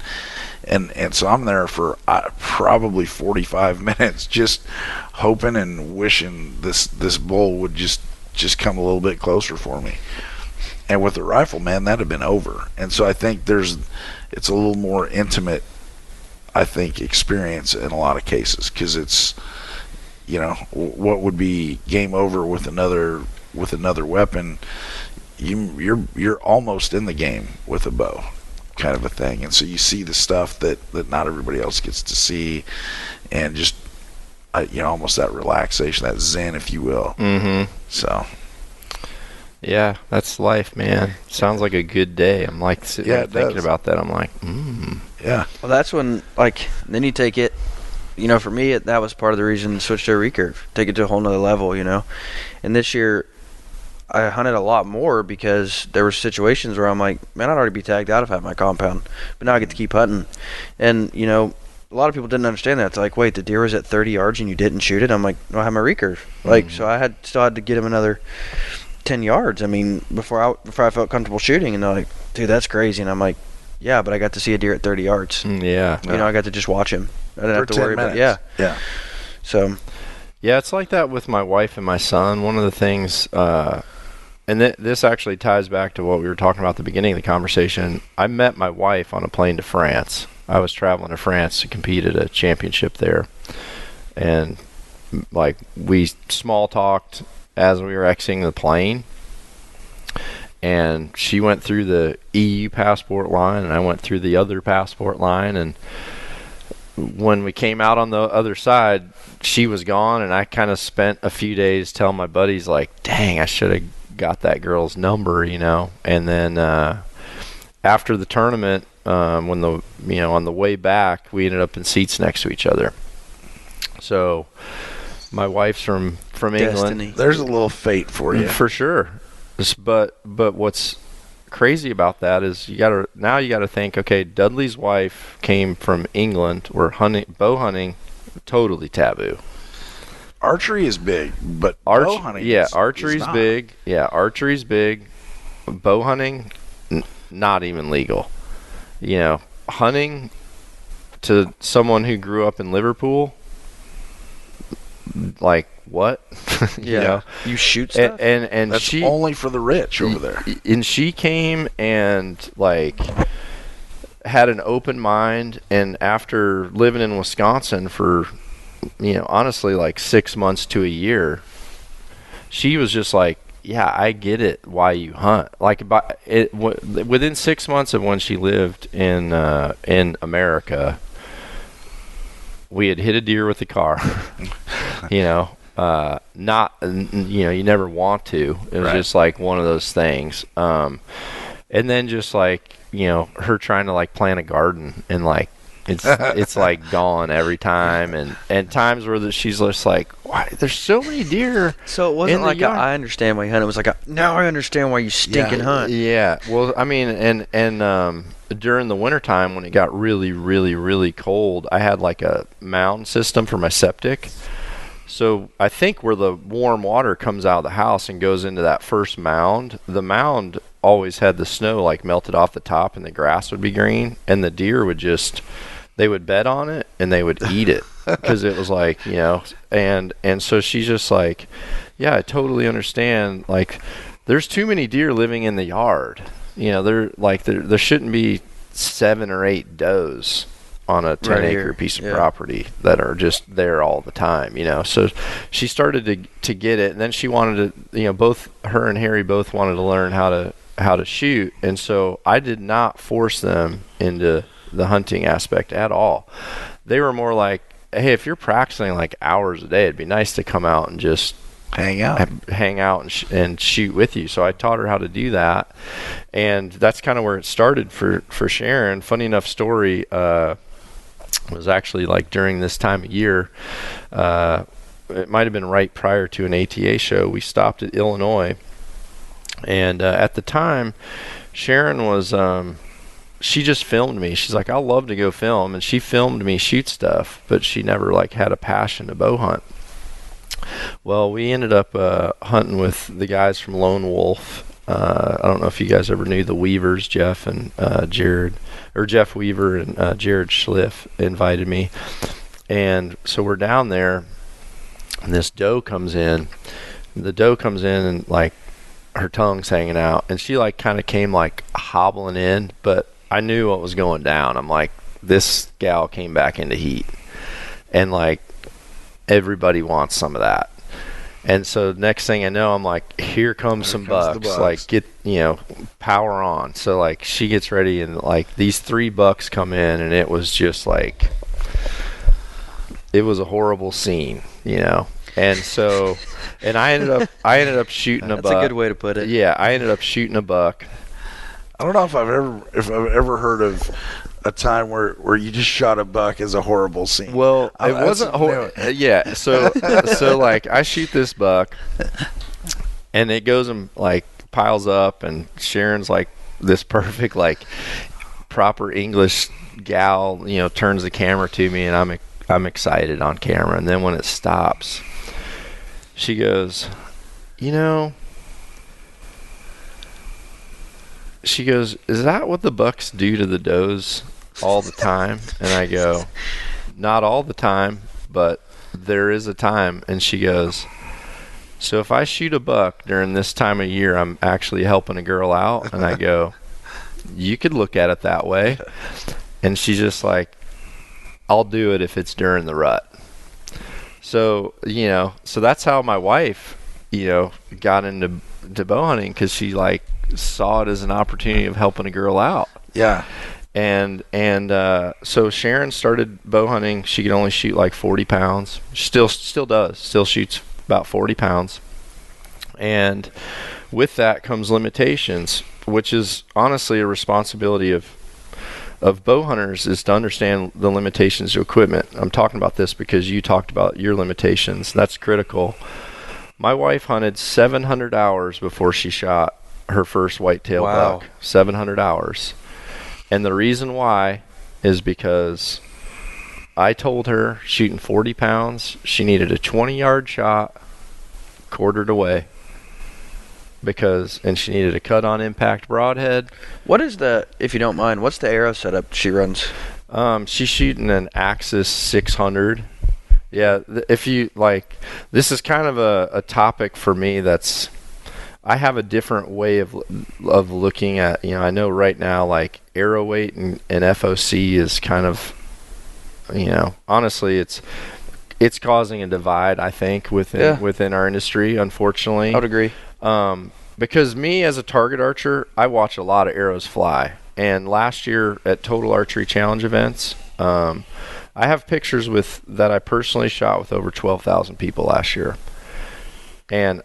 And so I'm there for probably 45 minutes, just hoping and wishing this bull would just come a little bit closer for me. And with the rifle, man, that'd have been over. And so I think it's a little more intimate, I think, experience in a lot of cases, because it's, what would be game over with another weapon, you're almost in the game with a bow, kind of a thing. And so you see the stuff that not everybody else gets to see, and just almost that relaxation, that zen, if you will. Mm-hmm. So. Yeah, that's life, man. Sounds like a good day. I'm like sitting there thinking about that. I'm like, Yeah. Well, that's when, then you take it, for me, that was part of the reason to switch to a recurve, take it to a whole nother level, And this year, I hunted a lot more because there were situations where I'm like, man, I'd already be tagged out if I had my compound, but now I get to keep hunting. And, a lot of people didn't understand that. It's like, wait, the deer was at 30 yards and you didn't shoot it? I'm like, no, I have my recurve. So I still had to get him another 10 yards. I mean, before I felt comfortable shooting, and they're like, dude, that's crazy. And I'm like, yeah, but I got to see a deer at 30 yards. Yeah. I got to just watch him. I didn't have to worry about it. Yeah. So. Yeah, it's like that with my wife and my son. One of the things, and this actually ties back to what we were talking about at the beginning of the conversation. I met my wife on a plane to France. I was traveling to France to compete at a championship there. And, we small talked as we were exiting the plane, and she went through the EU passport line and I went through the other passport line, and when we came out on the other side, she was gone, and I kind of spent a few days telling my buddies, like, dang, I should have got that girl's number, and then after the tournament, when on the way back, we ended up in seats next to each other. So my wife's from England. There's a little fate for you. For sure. But what's crazy about that is you gotta think, okay, Dudley's wife came from England, where bow hunting totally taboo. Archery is big, but bow hunting archery's big. Yeah, archery's big. Bow hunting, not even legal. Hunting, to someone who grew up in Liverpool, like, what? You shoot stuff, and that's only for the rich over there. And she came and had an open mind, and after living in Wisconsin for honestly 6 months to a year, she was just like, yeah, I get it why you hunt. Within 6 months of when she lived in America, we had hit a deer with a car. Not, you never want to. It was just one of those things. And then just her trying to plant a garden, and it's gone every time, and times where she's just like, why there's so many deer. So it wasn't like I understand why you hunt. It was now I understand why you stink and hunt. Yeah. Well, I mean, and during the wintertime when it got really, really, really cold, I had a mound system for my septic. So I think where the warm water comes out of the house and goes into that first mound, the mound always had the snow melted off the top, and the grass would be green, and the deer would they would bed on it and they would eat it, because it was and so she's just like, yeah, I totally understand. There's too many deer living in the yard. There shouldn't be 7 or 8 does on a 10-acre piece of property that are just there all the time, So she started to get it, and then she wanted to, both her and Harry both wanted to learn how to shoot, and so I did not force them into the hunting aspect at all. They were more like, hey, if you're practicing like hours a day, it'd be nice to come out and just hang out and shoot with you. So I taught her how to do that, and that's kind of where it started for Sharon. Funny enough story, was actually like during this time of year, it might have been right prior to an ATA show. We stopped at Illinois, and at the time, Sharon was she just filmed me. She's like, I'll love to go film, and she filmed me shoot stuff, but she never like had a passion to bow hunt. Well, we ended up hunting with the guys from Lone Wolf. I don't know if you guys ever knew the Weavers, Jeff and Jared, or Jeff Weaver and Jared Schliff invited me. And so we're down there, and this doe comes in. The doe comes in, and like her tongue's hanging out, and she like kind of came like hobbling in, but I knew what was going down. I'm like, this gal came back into heat, and like everybody wants some of that. And so next thing I know, I'm like, here comes some bucks. Like, get, power on. So like she gets ready, and like these 3 bucks come in, and it was just like, it was a horrible scene, And so, and I ended up shooting a buck. That's a good way to put it. Yeah, I ended up shooting a buck. I don't know if I've ever heard of a time where you just shot a buck as a horrible scene. Well, it wasn't horrible. Yeah, so like I shoot this buck, and it goes and like piles up, and Sharon's like this perfect like proper English gal, turns the camera to me, and I'm excited on camera. And then when it stops, she goes, she goes, is that what the bucks do to the does all the time? And I go, not all the time, but there is a time. And she goes, so if I shoot a buck during this time of year, I'm actually helping a girl out? And I go, you could look at it that way. And she's just like, I'll do it if it's during the rut. So, so that's how my wife, got into bow hunting, because she like saw it as an opportunity of helping a girl out. Yeah. And so Sharon started bow hunting. She could only shoot like 40 pounds. Still shoots about 40 pounds. And with that comes limitations, which is honestly a responsibility of bow hunters, is to understand the limitations of equipment. I'm talking about this because you talked about your limitations. That's critical. My wife hunted 700 hours before she shot her first whitetail buck. 700 hours. And the reason why is because I told her, shooting 40 pounds, she needed a 20-yard shot, quartered away, and she needed a cut-on impact broadhead. What is if you don't mind, what's the arrow setup she runs? She's shooting an Axis 600. Yeah, if you like, this is kind of a topic for me that's, I have a different way of looking at, I know right now like arrow weight and FOC is kind of, honestly it's causing a divide, I think, within our industry, unfortunately. I would agree. Because me as a target archer, I watch a lot of arrows fly. And last year at Total Archery Challenge events, I have pictures that I personally shot with over 12,000 people last year. And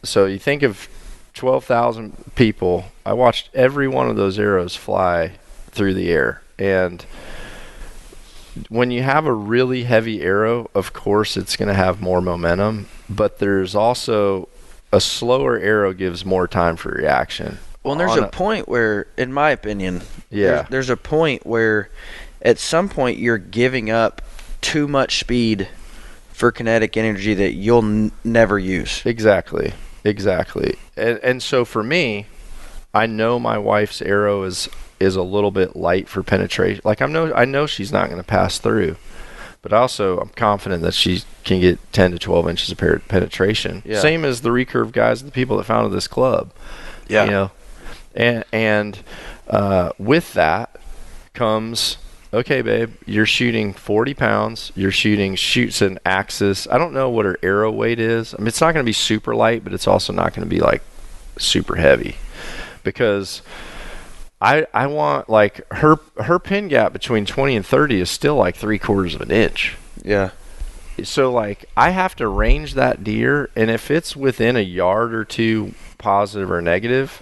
so you think of 12,000 people, I watched every one of those arrows fly through the air. And when you have a really heavy arrow, of course it's going to have more momentum, but there's also a slower arrow gives more time for reaction. Well, and there's a point where, in my opinion, there's a point where at some point you're giving up too much speed for kinetic energy that you'll never use. Exactly. And so for me, I know my wife's arrow is a little bit light for penetration. Like I know she's not going to pass through, but also I'm confident that she can get 10 to 12 inches of penetration. Yeah. Same as the recurve guys, the people that founded this club. Yeah. And with that comes, okay, babe, you're shooting 40 pounds. Shoots an Axis. I don't know what her arrow weight is. I mean, it's not going to be super light, but it's also not going to be like super heavy, because I want like her pin gap between 20 and 30 is still like 3/4 of an inch. Yeah. So like I have to range that deer, and if it's within a yard or two positive or negative,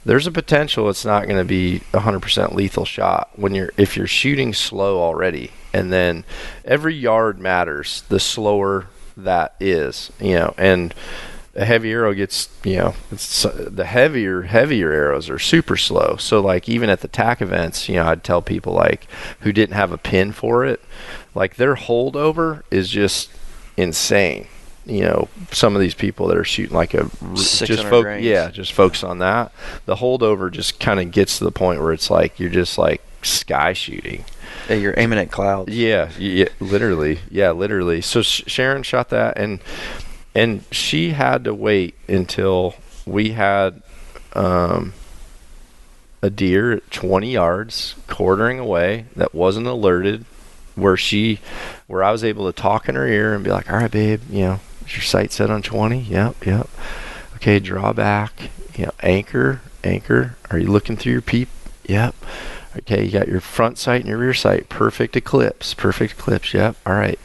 there's a potential it's not going to be 100% lethal shot if you're shooting slow already. And then every yard matters, the slower that is, and a heavy arrow gets, the heavier arrows are super slow. So like even at the TAC events, I'd tell people like who didn't have a pin for it, like their holdover is just insane. Some of these people that are shooting like just focus on that. The holdover just kind of gets to the point where it's like you're just like sky shooting. Yeah, you're aiming at clouds. Yeah, literally. Yeah, literally. So Sharon shot that, and she had to wait until we had a deer at 20 yards quartering away that wasn't alerted, where I was able to talk in her ear and be like, all right, babe, is your sight set on 20? Yep. Okay, draw back, anchor. Are you looking through your peep? Yep. Okay, you got your front sight and your rear sight. Perfect eclipse. Yep. All right.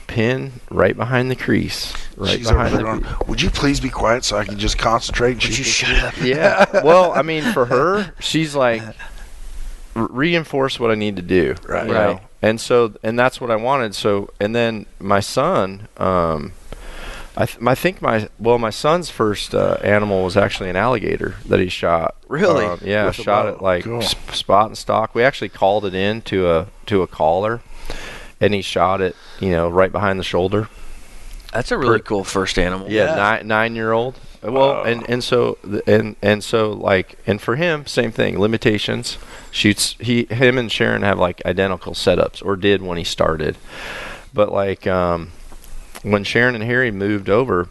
Pin right behind the crease. She's behind would you please be quiet so I can just concentrate? Would you shut up? Yeah. Well, I mean, for her, she's like, reinforce what I need to do. Right. And that's what I wanted. So, and then my son, I think my son's first animal was actually an alligator that he shot. Really? Yeah, shot it like spot and stock. We actually called it in to a caller, and he shot it, right behind the shoulder. That's a really cool first animal. Yeah, 9-year-old. Well, and so like, and for him, same thing. Limitations. Him and Sharon have like identical setups, or did when he started. But like, when Sharon and Harry moved over,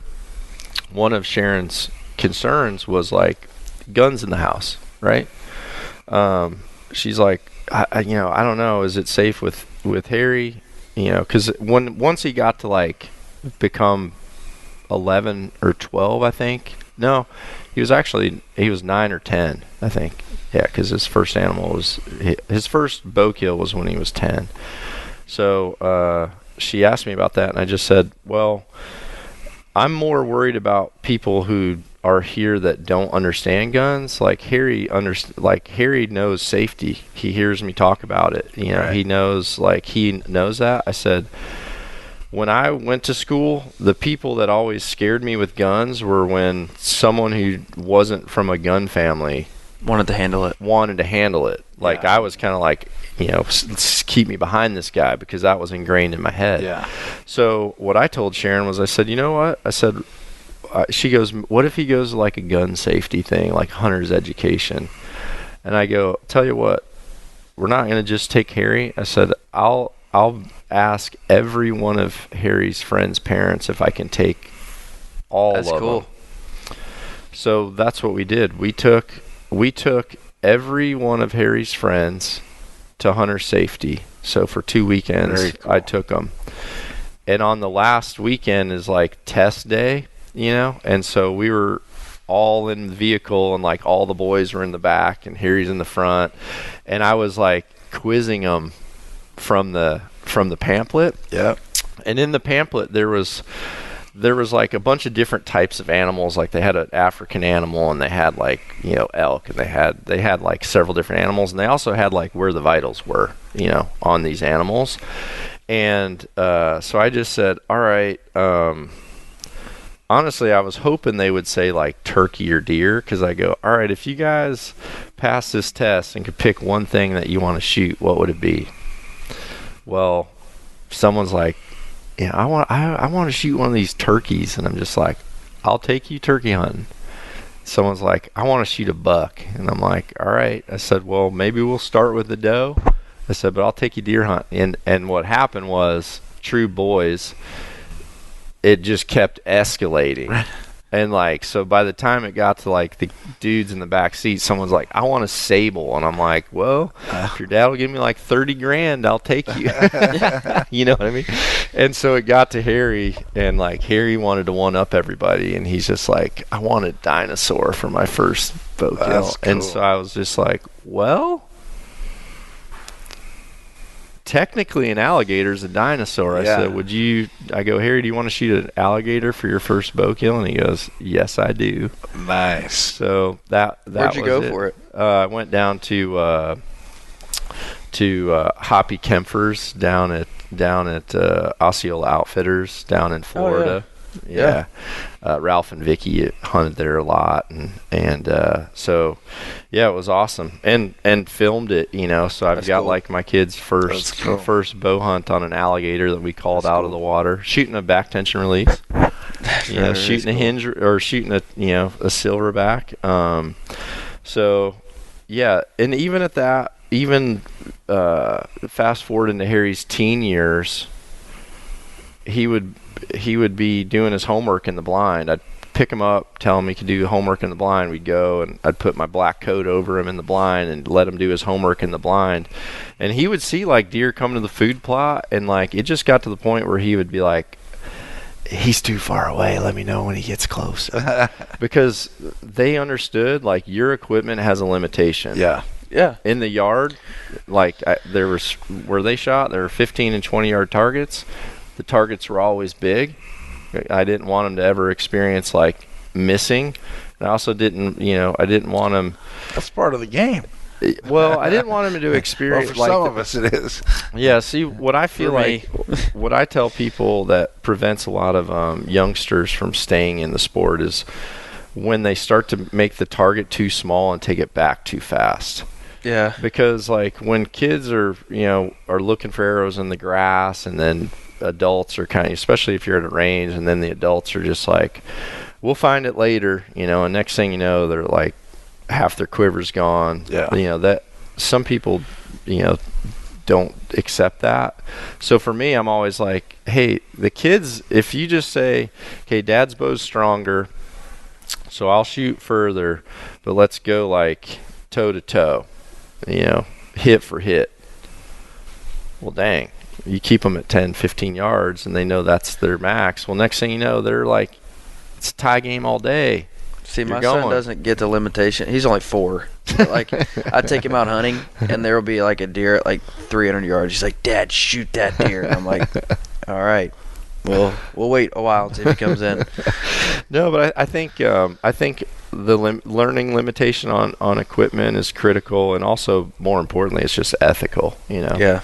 one of Sharon's concerns was like guns in the house, right? She's like, I don't know, is it safe with Harry? Because once he got to like become 11 or 12, I think. No, he was 9 or 10, I think. Yeah, because his first bow kill was when he was 10. So she asked me about that, and I just said, well, I'm more worried about people who are here that don't understand guns. Like Harry knows safety. He hears me talk about it. Right. He knows that. I said, when I went to school, the people that always scared me with guns were when someone who wasn't from a gun family wanted to handle it. Like, I was kind of like, keep me behind this guy, because that was ingrained in my head. Yeah. So what I told Sharon was, I said, you know what? I said, she goes, what if he goes like a gun safety thing, like hunter's education? And I go, tell you what, we're not going to just take Harry. I said, I'll ask every one of Harry's friends' parents if I can take all of them. That's cool. So that's what we did. We took every one of Harry's friends to hunter safety. So for 2 weekends, cool. I took them. And on the last weekend is like test day, and so we were all in the vehicle, and like all the boys were in the back and Harry's in the front, and I was like quizzing them from the pamphlet. Yeah. And in the pamphlet there was like a bunch of different types of animals. Like they had an African animal, and they had like elk, and they had like several different animals, and they also had like where the vitals were on these animals. And so I just said, all right, honestly, I was hoping they would say like turkey or deer, because I go, all right, if you guys pass this test and could pick one thing that you want to shoot, what would it be? Well, someone's like, I want to shoot one of these turkeys, and I'm just like, I'll take you turkey hunting. Someone's like, I want to shoot a buck, and I'm like, all right. I said, well, maybe we'll start with the doe. I said, but I'll take you deer hunting. And what happened was, true boys, it just kept escalating. And like, so by the time it got to like the dudes in the back seat, someone's like, I want a sable. And I'm like, well, if your dad will give me like 30 grand, I'll take you. You know what I mean? And so it got to Harry, and like Harry wanted to one up everybody. And he's just like, I want a dinosaur for my first bow kill. Cool. And so I was just like, well, technically an alligator is a dinosaur. I said, I go, Harry, do you want to shoot an alligator for your first bow kill? And he goes, yes, I do. Nice. So that Where'd you was go for it? I went down to Hoppy Kempfer's down at Osceola Outfitters down in Florida. Yeah. Ralph and Vicky hunted there a lot, and so yeah, it was awesome, and filmed it, so I've got like my kids' first bow hunt on an alligator that we called out of the water, shooting a back tension release, shooting a hinge or shooting a silverback. So yeah, and even at that, fast forward into Harry's teen years, he would be doing his homework in the blind. I'd pick him up, tell him he could do homework in the blind. We'd go, and I'd put my black coat over him in the blind and let him do his homework in the blind. And he would see like deer come to the food plot, and like it just got to the point where he would be like, he's too far away, let me know when he gets close. Because they understood like your equipment has a limitation. Yeah. In the yard, like there was where they shot, there were 15 and 20 yard targets. The targets were always big. I didn't want them to ever experience like missing. And I also didn't want them. That's part of the game. Well, I didn't want them to experience. Well, for some of us, it is. Yeah. See, what I feel like, what I tell people that prevents a lot of youngsters from staying in the sport is when they start to make the target too small and take it back too fast. Yeah. Because like when kids are looking for arrows in the grass, and then adults are kind of, especially if you're at a range, and then the adults are just like, we'll find it later, and next thing you know, they're like half their quiver's gone. That some people don't accept that. So for me, I'm always like, hey, the kids, if you just say, okay, dad's bow's stronger, so I'll shoot further, but let's go like toe to toe, hit for hit. Well, dang. You keep them at 10, 15 yards, and they know that's their max. Well, next thing you know, they're like, it's a tie game all day. See, my son doesn't get the limitation. He's only 4. Like, I take him out hunting, and there will be like a deer at like 300 yards. He's like, Dad, shoot that deer. And I'm like, all right. Well, we'll wait a while until he comes in. No, but I think the learning limitation on equipment is critical, and also more importantly, it's just ethical. Yeah.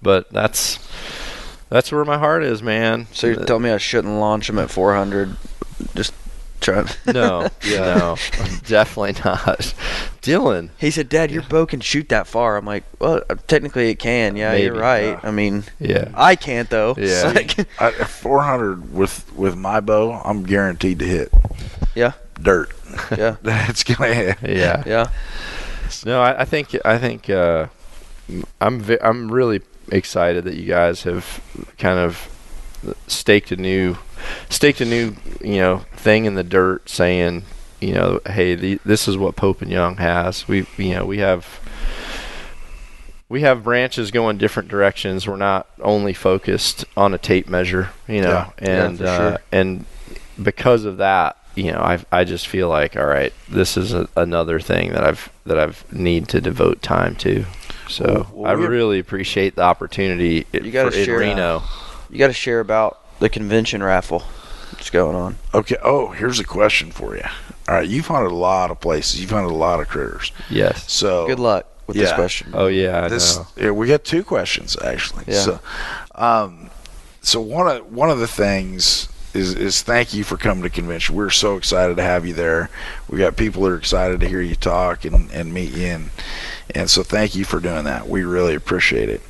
But that's where my heart is, man. So you're telling me I shouldn't launch him at 400? Just trying. No, no, definitely not. Dylan. He said, Dad, your bow can shoot that far. I'm like, well, technically it can. Yeah, Maybe. You're right. I mean, yeah, I can't though. Yeah. At 400 with my bow, I'm guaranteed to hit. Yeah. Dirt. Yeah. It's gonna hit. Yeah. Yeah. No, I think I'm really excited that you guys have kind of staked a new thing in the dirt, saying hey, this is what Pope and Young has. We have branches going different directions. We're not only focused on a tape measure, and for sure. And because of that, I just feel like, all right, this is another thing that I've need to devote time to. So I really appreciate the opportunity in Reno. You got to share about the convention raffle that's going on. Okay. Oh, here's a question for you. All right, you've hunted a lot of places. You've hunted a lot of critters. Yes. So good luck with this question. Oh yeah, I know. We got 2 questions actually. Yeah. So one of the things is thank you for coming to convention. We're so excited to have you there. We got people that are excited to hear you talk and meet you, and so thank you for doing that. We really appreciate it.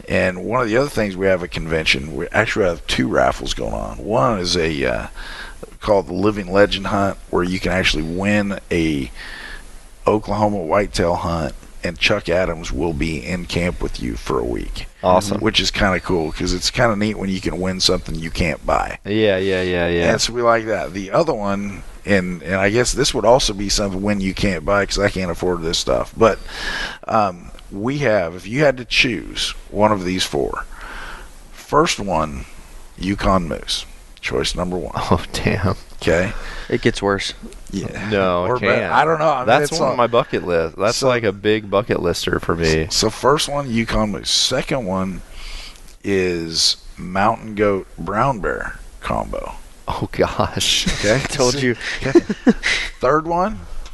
And one of the other things we have at convention, we actually have 2 raffles going on. One is called the Living Legend Hunt, where you can actually win a Oklahoma whitetail hunt, and Chuck Adams will be in camp with you for a week. Awesome. Which is kind of cool, because it's kind of neat when you can win something you can't buy. Yeah. And so we like that. The other one, and I guess this would also be something when you can't buy, because I can't afford this stuff, but we have, if you had to choose one of these 4, first one, Yukon Moose, choice number 1. Oh damn. Okay. It gets worse. Yeah. No, Or it can't. I don't know. I mean, That's it's one of my bucket list. That's So- like a big bucket lister for me. So first one, Yukon moose. Second one is mountain goat brown bear combo. Oh gosh. Okay. Told you.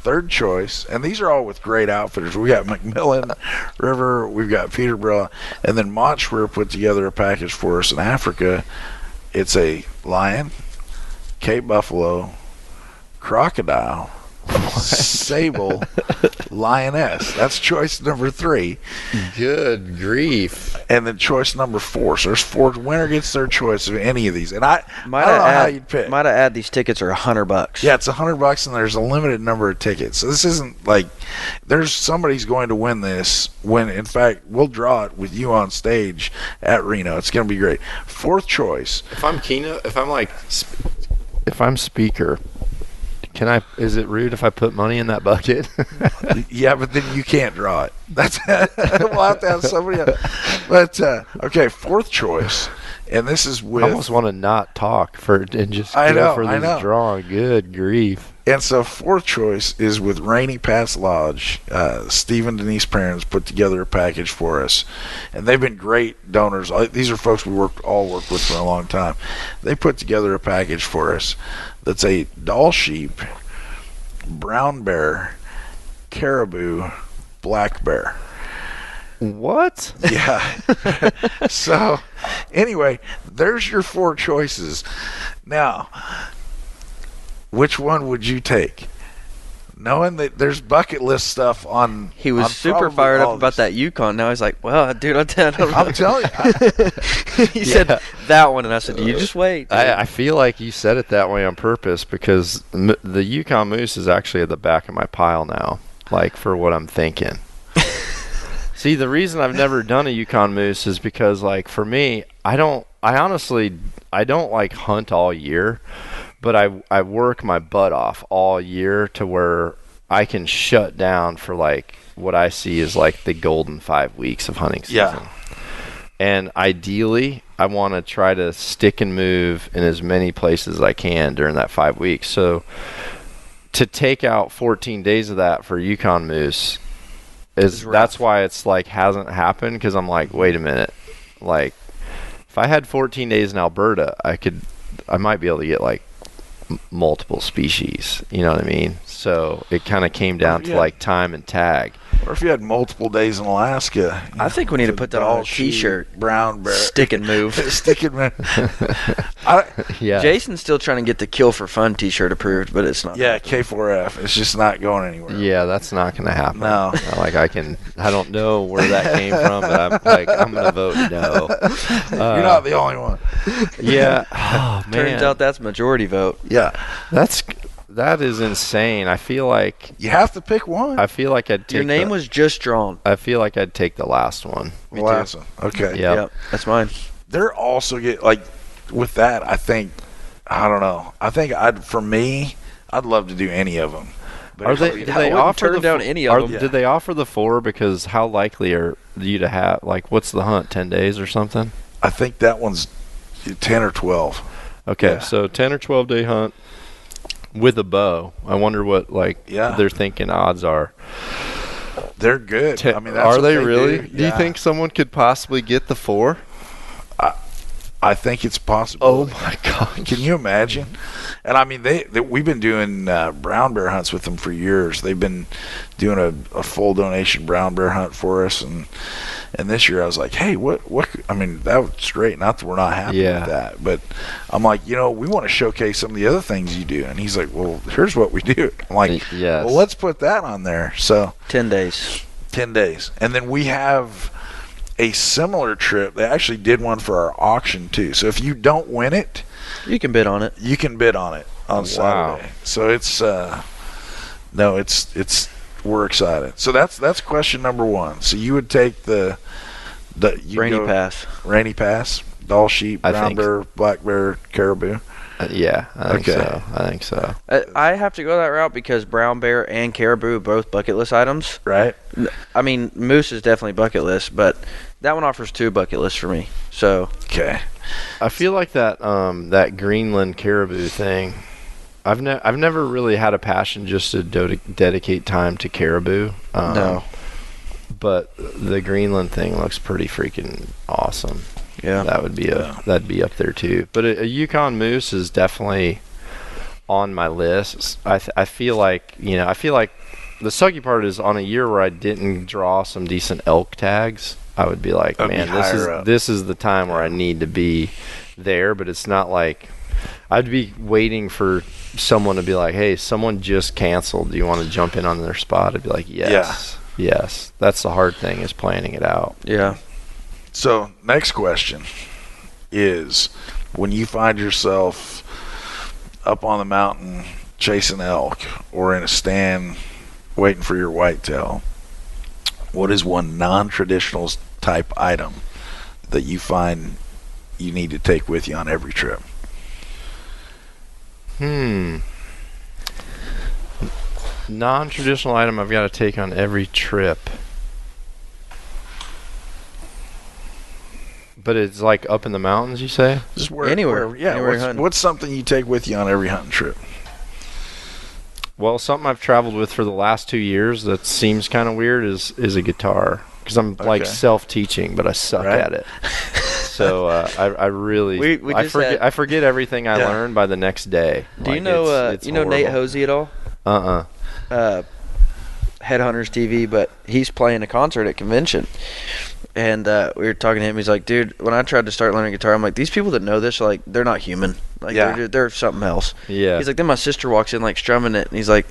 Third choice, and these are all with great outfitters. We got Macmillan River, we've got Peterborough, and then Montschwer put together a package for us in Africa. It's a lion, Cape buffalo, crocodile, sable, lioness. That's choice number 3. Good grief. And then choice number 4. So there's 4. Winner gets their choice of any of these. And I don't know how you'd pick. Might I add, these tickets are $100. Yeah, it's $100 and there's a limited number of tickets. So this isn't like there's somebody's going to win this when in fact we'll draw it with you on stage at Reno. It's going to be great. 4th choice. If I'm keynote, if I'm speaker, is it rude if I put money in that bucket? Yeah, but then you can't draw it. That's we'll have to have somebody else. But okay, 4th choice. And this is with I almost want to not talk and just I go know, for I this know. drawing. Good grief. And so 4th choice is with Rainy Pass Lodge. Steve and Denise Perrins put together a package for us. And they've been great donors. These are folks we all worked with for a long time. They put together a package for us that's a doll sheep, brown bear, caribou, black bear. What? Yeah. So anyway, there's your 4 choices. Now, which one would you take? Knowing that there's bucket list stuff on. He was on super probably fired all up about these. that Yukon. Now he's like, well, dude, I'm I'm telling you. He said that one, and I said, you just wait. I feel like you said it that way on purpose because the Yukon Moose is actually at the back of my pile now, like for what I'm thinking. See, the reason I've never done a Yukon Moose is because, like, for me, I don't like hunt all year, but I work my butt off all year to where I can shut down for, like, what I see is, like, the golden 5 weeks of hunting season. Yeah. And ideally, I want to try to stick and move in as many places as I can during that 5 weeks. So to take out 14 days of that for Yukon Moose that's why it's like hasn't happened, because I'm like, wait a minute, like if I had 14 days in Alberta, I might be able to get like multiple species, you know what I mean? So it kind of came down to like time and tag. Or if you had multiple days in Alaska. I think we need to put that on a T-shirt. Brown bear. Stick and move. Stick and move. Yeah. Jason's still trying to get the Kill for Fun T-shirt approved, but it's not. Yeah, K4F. It's just not going anywhere. Yeah, that's not going to happen. No. Like I don't know where that came from, but I'm going to vote no. You're not the only one. Yeah. Oh, man. Turns out that's majority vote. Yeah. That is insane. I feel like You have to pick one. I'd take Your name was just drawn. I feel like I'd take the last one. The last one. Okay. Yeah. Yep, that's mine. They're also like with that. I don't know. For me, I'd love to do any of them. But Are if- they? Do I they wouldn't offer turn down any of them. Did they offer the 4? Because how likely are you to have? Like, what's the hunt? 10 days or something? I think that one's 10 or 12. Okay, Yeah. so 10 or 12 day hunt with a bow. I wonder what they're thinking odds are. They're good. I mean, that's are what they really? Do. Do you think someone could possibly get the 4? I think it's possible. Oh my god! Can you imagine? And I mean, we've been doing brown bear hunts with them for years. They've been doing a full donation brown bear hunt for us, and this year I was like, hey, what? I mean, that was great. Not that we're not happy with that, but I'm like, we want to showcase some of the other things you do. And he's like, well, here's what we do. I'm like, yes. Well, let's put that on there. So 10 days. 10 days, and then we have a similar trip. They actually did one for our auction too. So if you don't win it, You can bid on it. you can bid on it on Saturday. So it's we're excited. So that's question number 1. So you would take the Rainy pass, doll sheep, brown bear, black bear, caribou. Yeah, I think Okay. so. I think so. I have to go that route because brown bear and caribou are both bucket list items. Right. I mean, moose is definitely bucket list, but that one offers 2 bucket lists for me. So Okay. I feel like that Greenland caribou thing I've never really had a passion just to dedicate time to caribou. No. But the Greenland thing looks pretty freaking awesome. Yeah. That'd be up there too. But a Yukon moose is definitely on my list. I feel like the sucky part is on a year where I didn't draw some decent elk tags, I would be like, this is the time where I need to be there. But it's not like I'd be waiting for someone to be like, hey, someone just canceled. Do you want to jump in on their spot? I'd be like, yes. Yeah. Yes. That's the hard thing, is planning it out. Yeah. So next question is, when you find yourself up on the mountain chasing elk or in a stand waiting for your whitetail, what is one non-traditional type item that you find you need to take with you on every trip? Non-traditional item I've got to take on every trip. But it's like up in the mountains, you say? Just Anywhere. Anywhere what's something you take with you on every hunting trip? Well, something I've traveled with for the last 2 years that seems kind of weird is a guitar, because I'm like self-teaching, but I suck at it. So I really I forget everything I learned by the next day. Do you know Nate Hosey at all? Headhunters TV, but he's playing a concert at convention. And we were talking to him. He's like, dude, when I tried to start learning guitar, I'm like, these people that know this are like, they're not human. Like, they're something else. Yeah. He's like, then my sister walks in like strumming it, and he's like,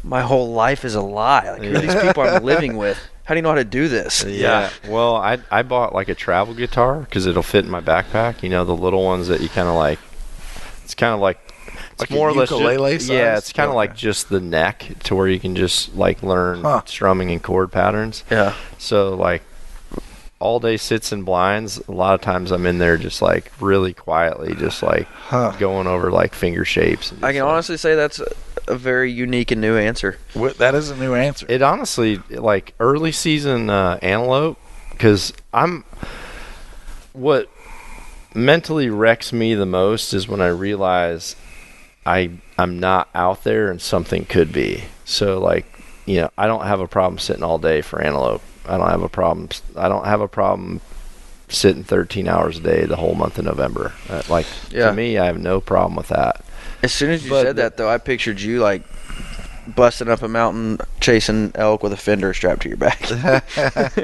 my whole life is a lie. Like, who are these people I'm living with? How do you know how to do this? Yeah. Well, I bought like a travel guitar because it'll fit in my backpack. You know, the little ones that you kind of like. It's kind of like. It's more or less size? Yeah, it's kind of like just the neck to where you can just like learn strumming and chord patterns. Yeah. So like all day sits and blinds, a lot of times I'm in there just like really quietly, just like going over like finger shapes. I can honestly say that's a very unique and new answer. That is a new answer. It honestly, like early season antelope, because what mentally wrecks me the most is when I realize I'm not out there and something could be. So like, I don't have a problem sitting all day for antelope. I don't have a problem sitting 13 hours a day the whole month of November. To me, I have no problem with that. As soon as you said that, though, I pictured you like busting up a mountain chasing elk with a fender strapped to your back.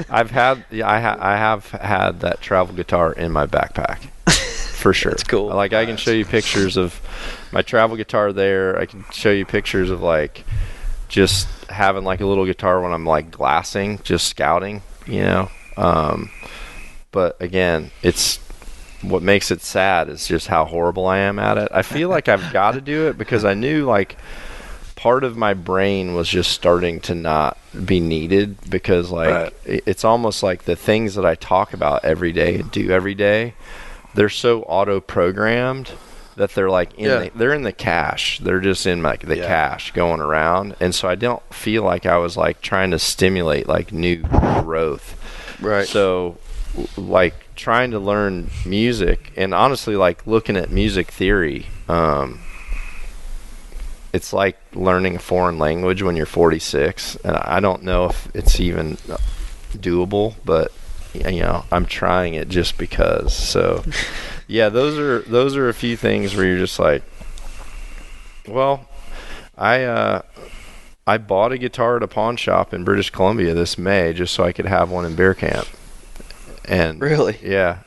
I have had that travel guitar in my backpack for sure. That's cool. Like I can show you pictures of my travel guitar there. I can show you pictures of like just having like a little guitar when I'm like glassing, just scouting, but again, it's what makes it sad is just how horrible I am at it. I feel like I've got to do it because I knew like part of my brain was just starting to not be needed, because like it's almost like the things that I talk about every day and do every day, they're so auto programmed that they're like they're in the cache. They're just in like the cache going around. And so I don't feel like I was like trying to stimulate like new growth. Right. So like trying to learn music and honestly like looking at music theory, it's like learning a foreign language when you're 46. And I don't know if it's even doable, but I'm trying it just because. So yeah, those are a few things where you're just like, well, I bought a guitar at a pawn shop in British Columbia this May just so I could have one in bear camp. And really, yeah,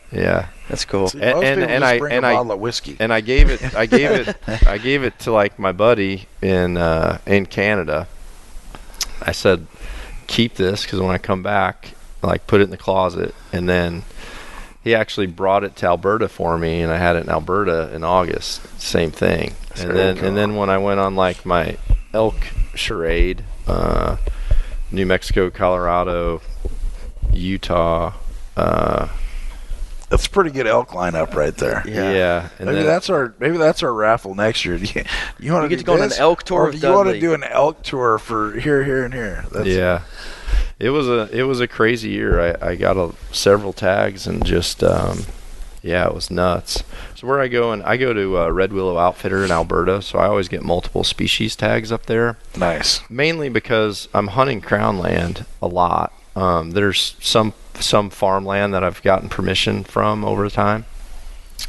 that's cool. See, I bring a bottle of whiskey, and I gave it to like my buddy in Canada. I said, keep this because when I come back, like put it in the closet. And then he actually brought it to Alberta for me, and I had it in Alberta in August. Same thing. And then when I went on like my elk charade, New Mexico, Colorado, Utah. That's a pretty good elk lineup right there. Yeah. And maybe that's our raffle next year. You want to get to go on an elk tour? Or do you want to do an elk tour for here, and here? It was a crazy year. I got several tags and just Yeah, it was nuts. So where I go to Red Willow Outfitter in Alberta, so I always get multiple species tags up there. Nice. Mainly because I'm hunting crown land a lot. There's some farmland that I've gotten permission from over time,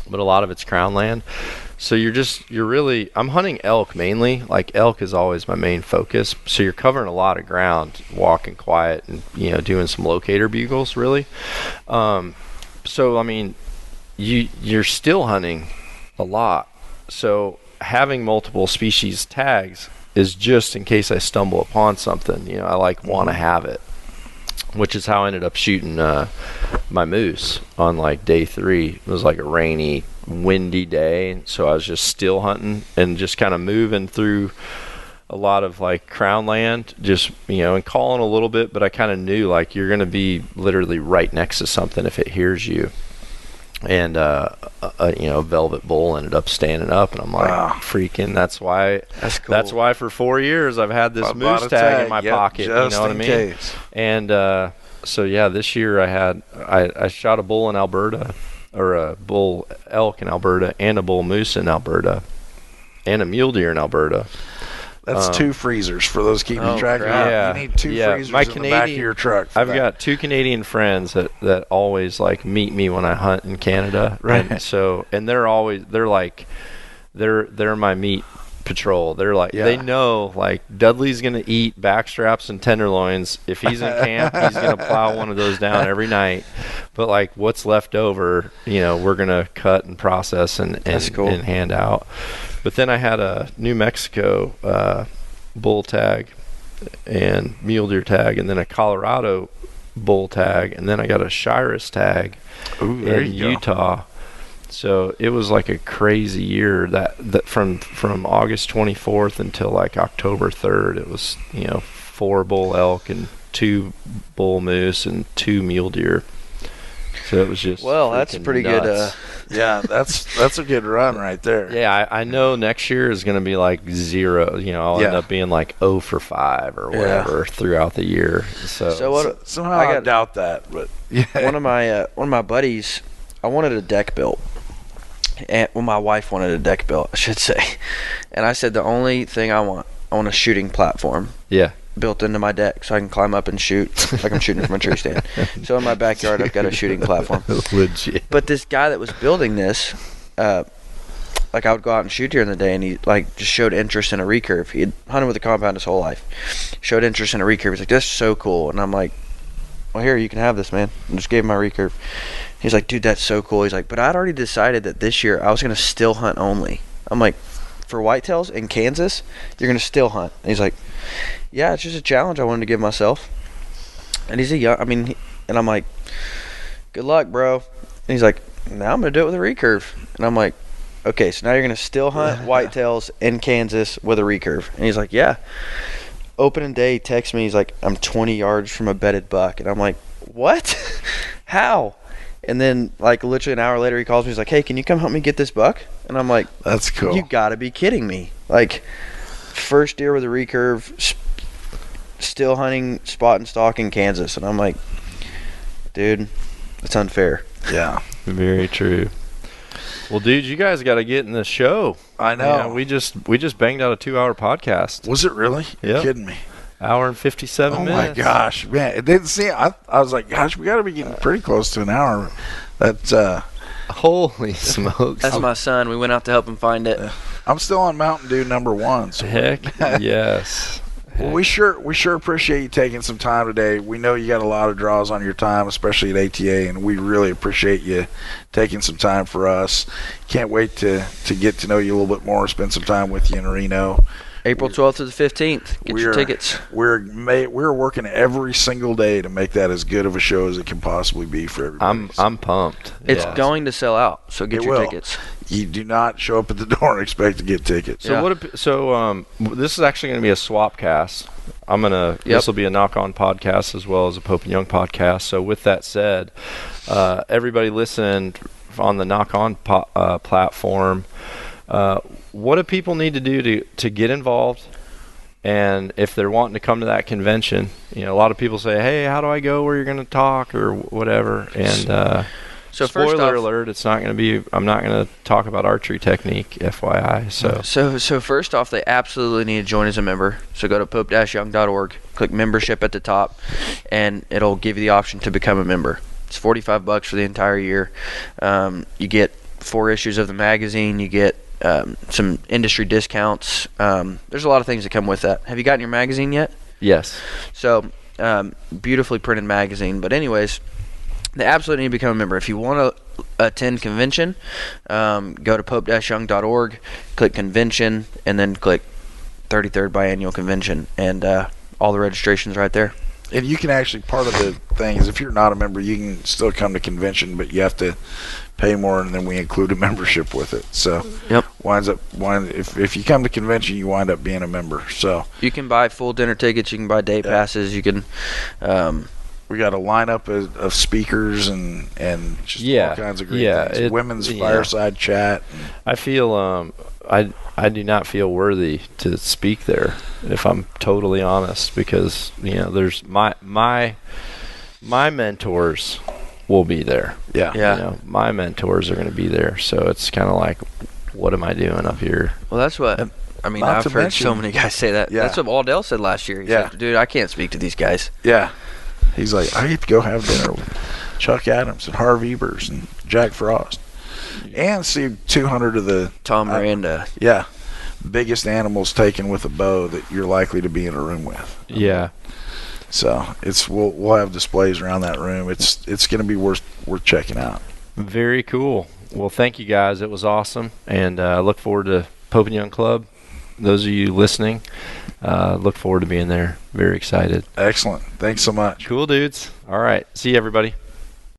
but a lot of it's crown land. So I'm hunting elk mainly. Like elk is always my main focus. So you're covering a lot of ground, walking quiet and, doing some locator bugles really. So I mean, you're still hunting a lot. So having multiple species tags is just in case I stumble upon something. I want to have it, which is how I ended up shooting my moose on like day 3. It was like a rainy, windy day, so I was just still hunting and just kind of moving through a lot of like crown land, just and calling a little bit, but I kind of knew like you're gonna be literally right next to something if it hears you. And a velvet bull ended up standing up, and I'm like, wow. Freaking! That's why. That's cool. That's why for 4 years I've had this moose tag in my pocket. You know what I mean? Case. And so yeah, this year I shot a bull in Alberta, or a bull elk in Alberta, and a bull moose in Alberta, and a mule deer in Alberta. That's 2 freezers for those keeping track. Yeah, you need 2 freezers in the back of your truck. I've got 2 Canadian friends that always like meet me when I hunt in Canada, right? And they're my meat patrol. They're like they know like Dudley's gonna eat backstraps and tenderloins. If he's in camp, he's gonna plow one of those down every night. But like what's left over, we're gonna cut and process and hand out. But then I had a New Mexico bull tag and mule deer tag, and then a Colorado bull tag, and then I got a Shiras tag in Utah. So it was like a crazy year that from August 24th until like October 3rd, it was 4 bull elk and 2 bull moose and 2 mule deer. So it was just that's a pretty nuts. good. Yeah, that's a good run right there. Yeah, I know next year is going to be like 0. I'll end up being like 0 for 5 or whatever throughout the year. So somehow I doubt that, but one of my buddies, I wanted a deck built. And my wife wanted a deck built, I should say. And I said the only thing I want a shooting platform. Yeah. Built into my deck so I can climb up and shoot like I'm shooting from a tree stand. So in my backyard I've got a shooting platform. Legit. But this guy that was building this, like I would go out and shoot during the day, and he like just showed interest in a recurve. He had hunted with a compound his whole life. Showed interest in a recurve. He's like, "That's so cool." And I'm like, "Well, here, you can have this, man." And just gave him my recurve. He's like, "Dude, that's so cool." He's like, "But I'd already decided that this year I was gonna still hunt only." I'm like, "For whitetails in Kansas, you're gonna still hunt?" And he's like, "Yeah, it's just a challenge I wanted to give myself." And he's and I'm like, "Good luck, bro." And he's like, "Now I'm gonna do it with a recurve." And I'm like, "Okay, so now you're gonna still hunt whitetails in Kansas with a recurve?" And he's like, "Yeah." Opening day, he texts me. He's like, "I'm 20 yards from a bedded buck," and I'm like, "What? How?" And then, like, literally an hour later, he calls me. He's like, "Hey, can you come help me get this buck?" And I'm like, "That's cool. You gotta be kidding me!" Like, first deer with a recurve, still hunting spot and stalk in Kansas, and I'm like, "Dude, it's unfair." Yeah, very true. Well, dude, you guys got to get in the show. I know. We just banged out a 2-hour podcast. Was it really? Yeah. You're kidding me. Hour and 57 minutes. Oh my gosh, man! It didn't seem. I was like, gosh, we got to be getting pretty close to an hour. That's holy smokes. That's my son. We went out to help him find it. I'm still on Mountain Dew #1. So Heck yes. Well, we sure appreciate you taking some time today. We know you got a lot of draws on your time, especially at ATA, and we really appreciate you taking some time for us. Can't wait to get to know you a little bit more, spend some time with you in Reno. April 12th to the 15th. Get your tickets. We're working every single day to make that as good of a show as it can possibly be for everybody. I'm pumped. It's going to sell out, so get your tickets. You do not show up at the door and expect to get tickets. So this is actually going to be a swap cast. This will be a Knock On podcast as well as a Pope and Young podcast. So with that said, everybody listening on the Knock On platform, what do people need to do to get involved? And if they're wanting to come to that convention, a lot of people say, "Hey, how do I go where you're going to talk or whatever?" And So first spoiler off, alert, it's not going to be. I'm not going to talk about archery technique, FYI. So first off, they absolutely need to join as a member. So go to pope-young.org, click membership at the top, and it'll give you the option to become a member. It's $45 for the entire year. You get 4 issues of the magazine. You get some industry discounts. There's a lot of things that come with that. Have you gotten your magazine yet? Yes. So beautifully printed magazine. But anyways, they absolutely need to become a member. If you want to attend convention, go to pope-young.org, click convention, and then click 33rd Biennial Convention, and all the registration's right there. And you can actually, part of the thing is if you're not a member, you can still come to convention, but you have to pay more, and then we include a membership with it. So if you come to convention, you wind up being a member. So you can buy full dinner tickets, you can buy day passes, you can we got a lineup of speakers and just all kinds of great things. Women's fireside chat. I feel I do not feel worthy to speak there, if I'm totally honest, because there's my mentors will be there. Yeah. My mentors are going to be there, so it's kind of like, what am I doing up here? Well, that's what I've heard so many guys say that. Yeah. That's what Aldell said last year. He said, dude, I can't speak to these guys. Yeah. He's like, I get to go have dinner with Chuck Adams and Harv Ebers and Jack Frost and see 200 of the Tom Miranda. Biggest animals taken with a bow that you're likely to be in a room with. Yeah. So we'll have displays around that room. It's going to be worth checking out. Very cool. Well, thank you guys. It was awesome, and I look forward to Pope and Young Club. Those of you listening, look forward to being there. Very excited. Excellent. Thanks so much. Cool dudes. All right. See you, everybody.